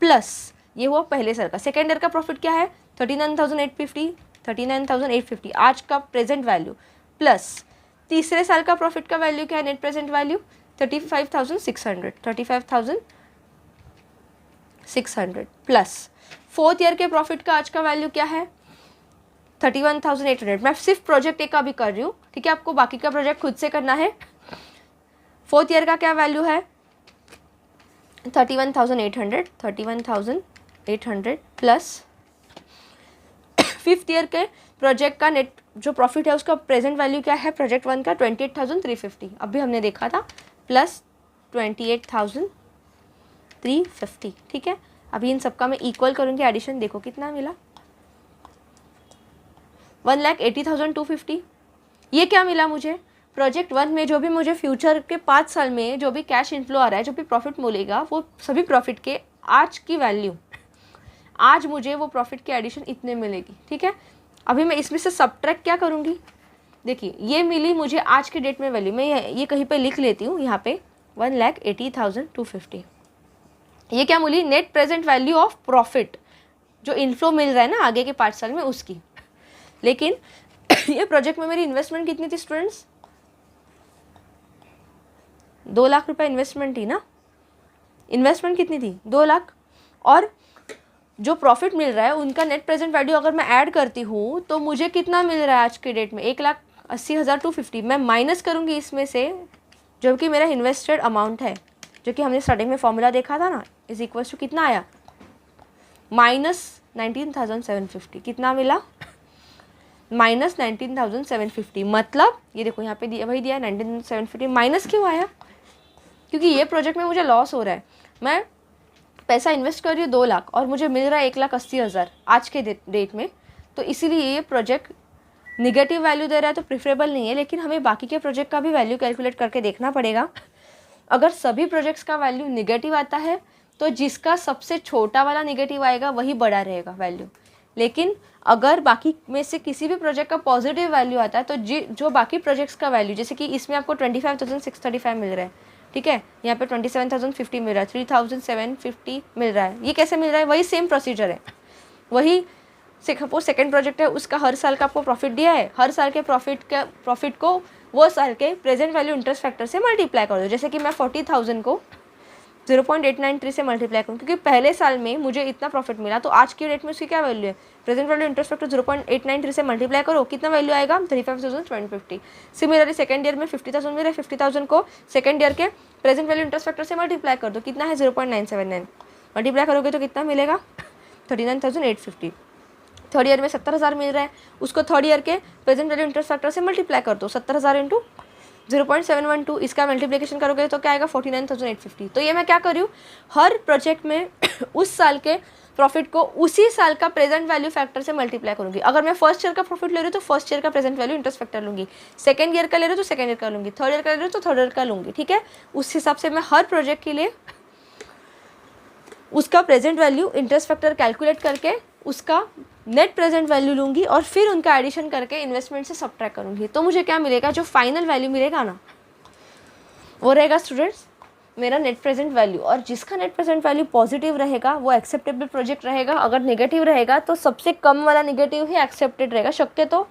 प्लस ये हुआ पहले साल का। सेकेंड ईयर का प्रॉफिट क्या है 39,850 आज का प्रेजेंट वैल्यू, प्लस तीसरे साल का प्रॉफिट का वैल्यू क्या है net present value 35,600 plus fourth year के प्रॉफिट का आज का वैल्यू क्या है 31,800। मैं सिर्फ प्रोजेक्ट ए का भी कर रही हूँ, ठीक है, आपको बाकी का प्रोजेक्ट खुद से करना है। फोर्थ ईयर का क्या वैल्यू है 31,800 प्लस फिफ्थ ईयर के प्रोजेक्ट का नेट जो प्रॉफिट है उसका प्रेजेंट वैल्यू क्या है प्रोजेक्ट 1 का 28,350 अभी हमने देखा था, प्लस 28,350। ठीक है, अभी इन सबका मैं इक्वल करूँगी एडिशन, देखो कितना मिला 1,80,250। ये क्या मिला मुझे प्रोजेक्ट 1 में जो भी मुझे फ्यूचर के 5 साल में जो भी कैश इनफ्लो आ रहा है, जो भी प्रॉफिट मिलेगा, वो सभी प्रॉफिट के आज की वैल्यू, आज मुझे वो प्रॉफिट की एडिशन इतने मिलेगी। ठीक है, अभी मैं इसमें से सब्ट्रैक्ट क्या करूँगी, देखिए ये मिली मुझे आज के डेट में वैल्यू, मैं ये कहीं पे लिख लेती हूँ यहाँ पे 1,80,250। ये क्या मिली net present value of profit जो इनफ्लो मिल रहा है ना आगे के 5 साल में उसकी। लेकिन ये प्रोजेक्ट में मेरी इन्वेस्टमेंट कितनी थी स्टूडेंट्स 2 लाख रुपए इन्वेस्टमेंट थी ना, इन्वेस्टमेंट कितनी थी 2 लाख, और जो प्रॉफिट मिल रहा है उनका नेट प्रेजेंट वैल्यू अगर मैं ऐड करती हूँ तो मुझे कितना मिल रहा है आज के डेट में 1,80,250। मैं माइनस करूँगी इसमें से जो कि मेरा इन्वेस्टेड अमाउंट है, जो कि हमने स्टार्टिंग में फॉर्मूला देखा था ना, इज इक्वल्स टू कितना आया -19,750। कितना मिला -19,750। मतलब ये देखो यहाँ पे दिया वही दिया 19,750। माइनस क्यों आया, क्योंकि ये प्रोजेक्ट में मुझे लॉस हो रहा है। मैं पैसा इन्वेस्ट कर रही हूँ 2 लाख और मुझे मिल रहा है 1,80,000 आज के डेट में, तो इसीलिए ये प्रोजेक्ट निगेटिव वैल्यू दे रहा है तो प्रिफरेबल नहीं है। लेकिन हमें बाकी के प्रोजेक्ट का भी वैल्यू कैलकुलेट करके देखना पड़ेगा। अगर सभी प्रोजेक्ट्स का वैल्यू निगेटिव आता है तो जिसका सबसे छोटा वाला निगेटिव आएगा वही बड़ा रहेगा वैल्यू। लेकिन अगर बाकी में से किसी भी प्रोजेक्ट का पॉजिटिव वैल्यू आता है तो जो बाकी प्रोजेक्ट्स का वैल्यू, जैसे कि इसमें आपको 25,635 मिल रहा है, ठीक है, यहाँ पे 27,050 मिल रहा है, 3,750 मिल रहा है। ये कैसे मिल रहा है, वही सेम प्रोसीजर है, वही सपोज सेकंड प्रोजेक्ट है उसका हर साल का आपको प्रॉफिट दिया है, हर साल के प्रॉफिट को वो साल के प्रेजेंट वैल्यू इंटरेस्ट फैक्टर से मल्टीप्लाई कर दो। जैसे कि मैं 40,000 को 0.893 से मल्टीप्लाई करूँ, क्योंकि पहले साल में मुझे इतना प्रॉफिट मिला, तो आज की डेट में उसकी क्या वैल्यू है, प्रेजेंट वैल्यू इंटरेस्ट फैक्टर 0.893 से मल्टीप्लाई करो, कितना वैल्यू आएगा 35,750। सिमिलरली सेकंड ईयर में 50,000 मिला, 50,000 को सेकंड ईयर के प्रेजेंट वैल्यू इंटरेस्ट फैक्टर से मल्टीप्लाई कर दो, कितना है 0.979। मल्टीप्लाई करोगे तो कितना मिलेगा 39,850। थर्ड ईयर में 70,000 मिल रहा है, उसको थर्ड ईयर के प्रेजेंट वैल्यू इंटरेस्ट फैक्टर से मल्टीप्लाई कर दो, 70,000 इंटू 0.712, इसका मल्टीप्लिकेशन करोगे तो क्या आएगा 49,850। तो ये मैं क्या कर रही हूँ, हर प्रोजेक्ट में उस साल के प्रॉफिट को उसी साल का प्रेजेंट वैल्यू फैक्टर से मल्टीप्लाई करूँगी। अगर मैं फर्स्ट ईयर का प्रॉफिट ले रही हूँ तो फर्स्ट ईयर का प्रेजेंट वैल्यू इंटरेस्ट फैक्टर लूँगी, सेकंड ईयर का ले रही हूँ तो सेकंड ईयर का लूँगी, थर्ड ईयर का ले रही हूँ तो थर्ड ईयर का लूँगी, ठीक है। उस हिसाब से मैं हर प्रोजेक्ट के लिए उसका present value interest factor calculate करके उसका नेट प्रेजेंट वैल्यू लूँगी और फिर उनका एडिशन करके इन्वेस्टमेंट से सब्ट्रैक्ट करूँगी। तो मुझे क्या मिलेगा, जो फाइनल वैल्यू मिलेगा ना, वो रहेगा स्टूडेंट्स मेरा नेट प्रेजेंट वैल्यू। और जिसका नेट प्रेजेंट वैल्यू पॉजिटिव रहेगा वो एक्सेप्टेबल प्रोजेक्ट रहेगा, अगर नेगेटिव रहेगा तो सबसे कम वाला नेगेटिव ही एक्सेप्टेड रहेगा। शक्य तो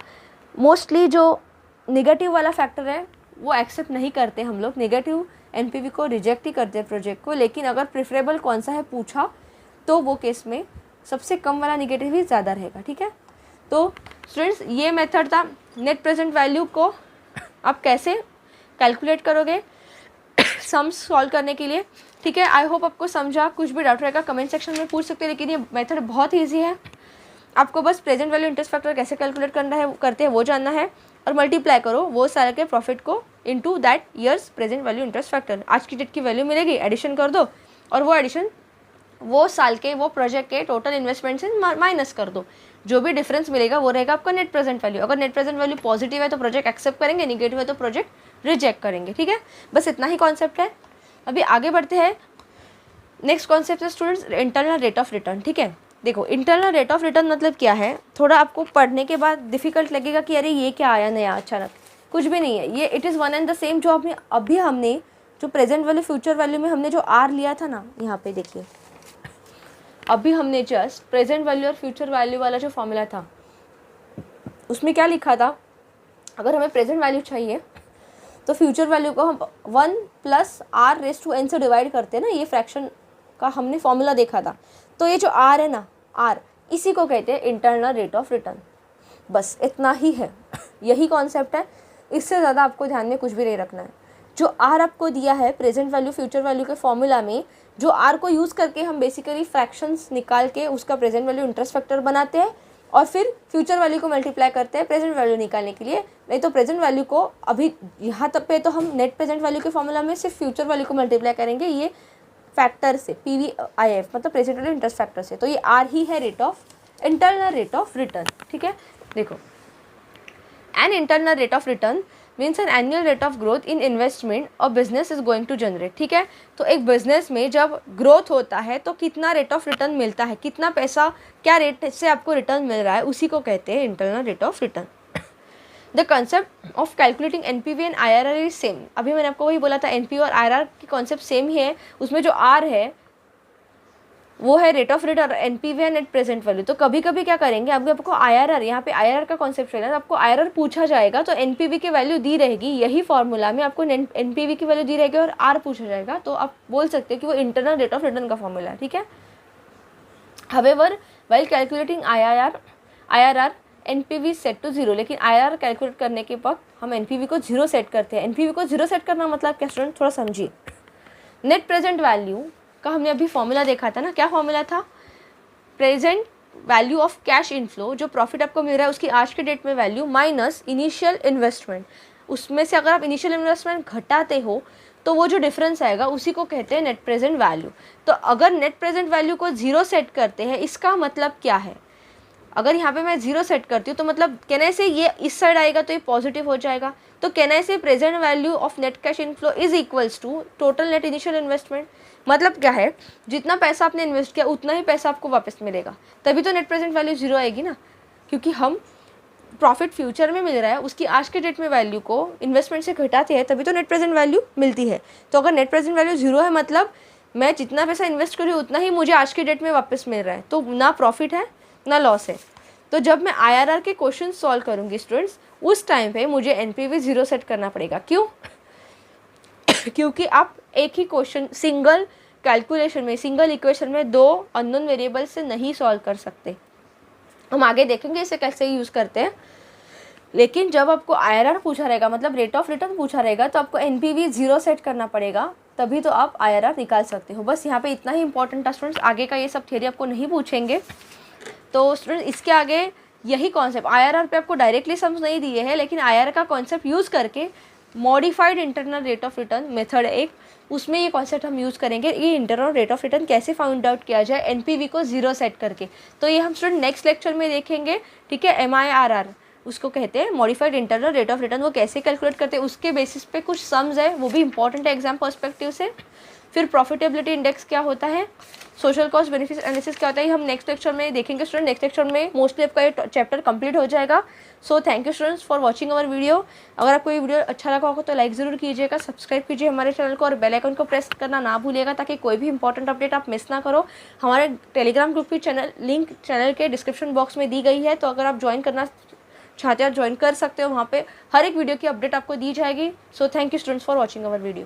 मोस्टली जो नेगेटिव वाला फैक्टर है वो एक्सेप्ट नहीं करते हम लोग, नेगेटिव एनपीवी को रिजेक्ट ही करते हैं प्रोजेक्ट को। लेकिन अगर प्रेफरेबल कौन सा है पूछा तो वो केस में सबसे कम वाला नेगेटिव ही ज़्यादा रहेगा, ठीक है। तो स्टूडेंट्स ये मेथड था नेट प्रेजेंट वैल्यू को आप कैसे कैलकुलेट करोगे सम्स सॉल्व करने के लिए, ठीक है। आई होप आपको समझा। कुछ भी डाउट रहेगा कमेंट सेक्शन में पूछ सकते हैं, लेकिन ये मेथड बहुत ईजी है। आपको बस प्रेजेंट वैल्यू इंटरेस्ट फैक्टर कैसे कैलकुलेट करना है करते हैं वो जानना है और मल्टीप्लाई करो वो साल के प्रॉफिट को into that years present value interest factor. आज की डेट की वैल्यू मिलेगी, एडिशन कर दो और वो एडिशन वो साल के वो प्रोजेक्ट के टोटल इन्वेस्टमेंट से माइनस कर दो। जो भी डिफरेंस मिलेगा वो रहेगा आपका नेट प्रेजेंट वैल्यू। अगर नेट प्रेजेंट वैल्यू पॉजिटिव है तो प्रोजेक्ट एक्सेप्ट करेंगे, निगेटिव है तो प्रोजेक्ट रिजेक्ट करेंगे, ठीक है। बस इतना ही कॉन्सेप्ट है। अभी आगे बढ़ते हैं। नेक्स्ट कॉन्सेप्ट है students internal rate of return, ठीक है। देखो इंटरनल रेट ऑफ रिटर्न मतलब क्या है, थोड़ा आपको पढ़ने के बाद डिफिकल्ट लगेगा कि अरे ये क्या आया नया अचानक, कुछ भी नहीं है। ये it is one and the same जो हमने जो प्रेजेंट वैल्यू फ्यूचर वैल्यू में हमने जो आर लिया था ना, यहाँ पे देखिए अभी हमने जस्ट प्रेजेंट वैल्यू और फ्यूचर वैल्यू वाला जो फॉर्मूला था उसमें क्या लिखा था, अगर हमें प्रेजेंट वैल्यू चाहिए तो फ्यूचर वैल्यू को हम 1 + r⁻n से डिवाइड करते हैं ना, ये फ्रैक्शन का हमने फॉर्मूला देखा था। तो ये जो r है ना, r इसी को कहते हैं इंटरनल रेट ऑफ रिटर्न। बस इतना ही है, यही कॉन्सेप्ट है, इससे ज़्यादा आपको ध्यान में कुछ भी नहीं रखना है। जो r आपको दिया है प्रेजेंट वैल्यू फ्यूचर वैल्यू के फॉर्मूला में, जो r को यूज़ करके हम बेसिकली फ्रैक्शंस निकाल के उसका प्रेजेंट वैल्यू इंटरेस्ट फैक्टर बनाते हैं और फिर फ्यूचर वैल्यू को मल्टीप्लाई करते हैं प्रेजेंट वैल्यू निकालने के लिए। नहीं तो प्रेजेंट वैल्यू को अभी यहाँ तक पे तो हम नेट प्रेजेंट वैल्यू के फॉर्मूला में सिर्फ फ्यूचर वैल्यू को मल्टीप्लाई करेंगे ये फैक्टर से, PVIF मतलब प्रेजेंट वैल्यू इंटरेस्ट फैक्टर से। तो ये R ही है rate of internal rate of return, ठीक है। देखो an internal rate of return means an annual rate of growth in investment और business is going to generate, ठीक है। तो एक बिजनेस में जब ग्रोथ होता है तो कितना रेट ऑफ रिटर्न मिलता है, कितना पैसा क्या रेट से आपको रिटर्न मिल रहा है, उसी को कहते हैं internal rate of return. The concept of calculating NPV and IRR is same. अभी मैंने आपको वही बोला था एनपीवी और IRR की कॉन्सेप्ट सेम ही है। उसमें जो R है वो है रेट ऑफ रिटर्न, एनपीवी है नेट प्रेजेंट वैल्यू। तो कभी कभी क्या करेंगे, अभी आपको IRR, यहाँ पे IRR का कॉन्सेप्ट रहेगा, आपको IRR पूछा जाएगा तो एनपीवी की वैल्यू दी रहेगी, यही फॉर्मूला में आपको एनपीवी की वैल्यू दी रहेगी और R पूछा जाएगा, तो आप बोल सकते हो कि वो इंटरनल रेट ऑफ रिटर्न का फॉर्मूला है, ठीक है। However while calculating IRR NPV set to 0, लेकिन IRR कैलकुलेट करने के वक्त हम एनपीवी को 0 सेट करते हैं। एनपीवी को 0 सेट करना मतलब क्या स्टूडेंट, थोड़ा समझिए। नेट प्रेजेंट वैल्यू का हमने अभी फॉर्मूला देखा था ना, क्या फॉर्मूला था, present value of cash inflow, जो प्रॉफिट आपको मिल रहा है उसकी आज के डेट में वैल्यू माइनस इनिशियल इन्वेस्टमेंट। उसमें से अगर आप इनिशियल इन्वेस्टमेंट घटाते हो तो वो जो डिफरेंस आएगा उसी को कहते हैं नेट प्रेजेंट वैल्यू। तो अगर नेट प्रेजेंट वैल्यू को 0 सेट करते हैं, इसका मतलब क्या है, अगर यहाँ पे मैं 0 सेट करती हूँ तो मतलब कहने से ये इस साइड आएगा तो ये पॉजिटिव हो जाएगा। तो कहने से present value of net cash inflow is equals to total net initial investment. मतलब क्या है, जितना पैसा आपने इन्वेस्ट किया उतना ही पैसा आपको वापस मिलेगा, तभी तो नेट प्रेजेंट वैल्यू 0 आएगी ना, क्योंकि हम प्रॉफिट फ्यूचर में मिल रहा है उसकी आज के डेट में वैल्यू को इन्वेस्टमेंट से घटाते हैं तभी तो नेट प्रेजेंट वैल्यू मिलती है। तो अगर नेट प्रेजेंट वैल्यू 0 है मतलब मैं जितना पैसा इन्वेस्ट करी उतना ही मुझे आज के डेट में वापस मिल रहा है, तो ना प्रॉफिट है ना लॉस है। तो जब मैं IRR के क्वेश्चन सॉल्व करूँगी स्टूडेंट्स, उस टाइम पे मुझे एनपीवी 0 सेट करना पड़ेगा। क्यों? क्योंकि आप एक ही क्वेश्चन सिंगल कैलकुलेशन में, सिंगल इक्वेशन में 2 अननोन वेरिएबल से नहीं सॉल्व कर सकते। हम आगे देखेंगे इसे कैसे यूज़ करते हैं। लेकिन जब आपको IRR पूछा रहेगा, मतलब रेट ऑफ रिटर्न पूछा रहेगा, तो आपको एनपीवी 0 सेट करना पड़ेगा, तभी तो आप IRR निकाल सकते हो। बस यहाँ पे इतना ही इंपॉर्टेंट था स्टूडेंट्स, आगे का ये सब थियरी आपको नहीं पूछेंगे। तो स्टूडेंट इसके आगे यही कॉन्सेप्ट IRR पे आपको डायरेक्टली सम्स नहीं दिए हैं, लेकिन IRR का कॉन्सेप्ट यूज़ करके modified internal rate of return method एक, उसमें ये कॉन्सेप्ट हम यूज़ करेंगे, ये इंटरनल रेट ऑफ रिटर्न कैसे फाइंड आउट किया जाए NPV को 0 सेट करके। तो ये हम स्टूडेंट नेक्स्ट लेक्चर में देखेंगे, ठीक है। MIRR उसको कहते हैं, modified internal rate of return, वो कैसे कैलकुलेट करते हैं उसके बेसिस पे कुछ सम्स है, वो भी इंपॉर्टेंट है एग्जाम पर्सपेक्टिव से। फिर प्रॉफिटेबिलिटी इंडेक्स क्या होता है, सोशल कॉस्ट बेनिफिट एनालिसिस क्या होता है, ये हम नेक्स्ट लेक्चर में देखेंगे स्टूडेंट। नेक्स्ट लेक्चर में मोस्टली आपका ये चैप्टर कंप्लीट हो जाएगा। So thank you students for watching our video. अगर आपको ये वीडियो अच्छा लगा होगा तो लाइक ज़रूर कीजिएगा, सब्सक्राइब कीजिए हमारे चैनल को और बेल आइकन को प्रेस करना ना भूलिएगा, ताकि कोई भी इंपॉर्टेंट अपडेट आप मिस ना करो। हमारे टेलीग्राम ग्रुप की लिंक चैनल के डिस्क्रिप्शन बॉक्स में दी गई है, तो अगर आप ज्वाइन करना चाहते हो ज्वाइन कर सकते हो, वहाँ पे हर एक वीडियो की अपडेट आपको दी जाएगी। So thank you students for watching our video.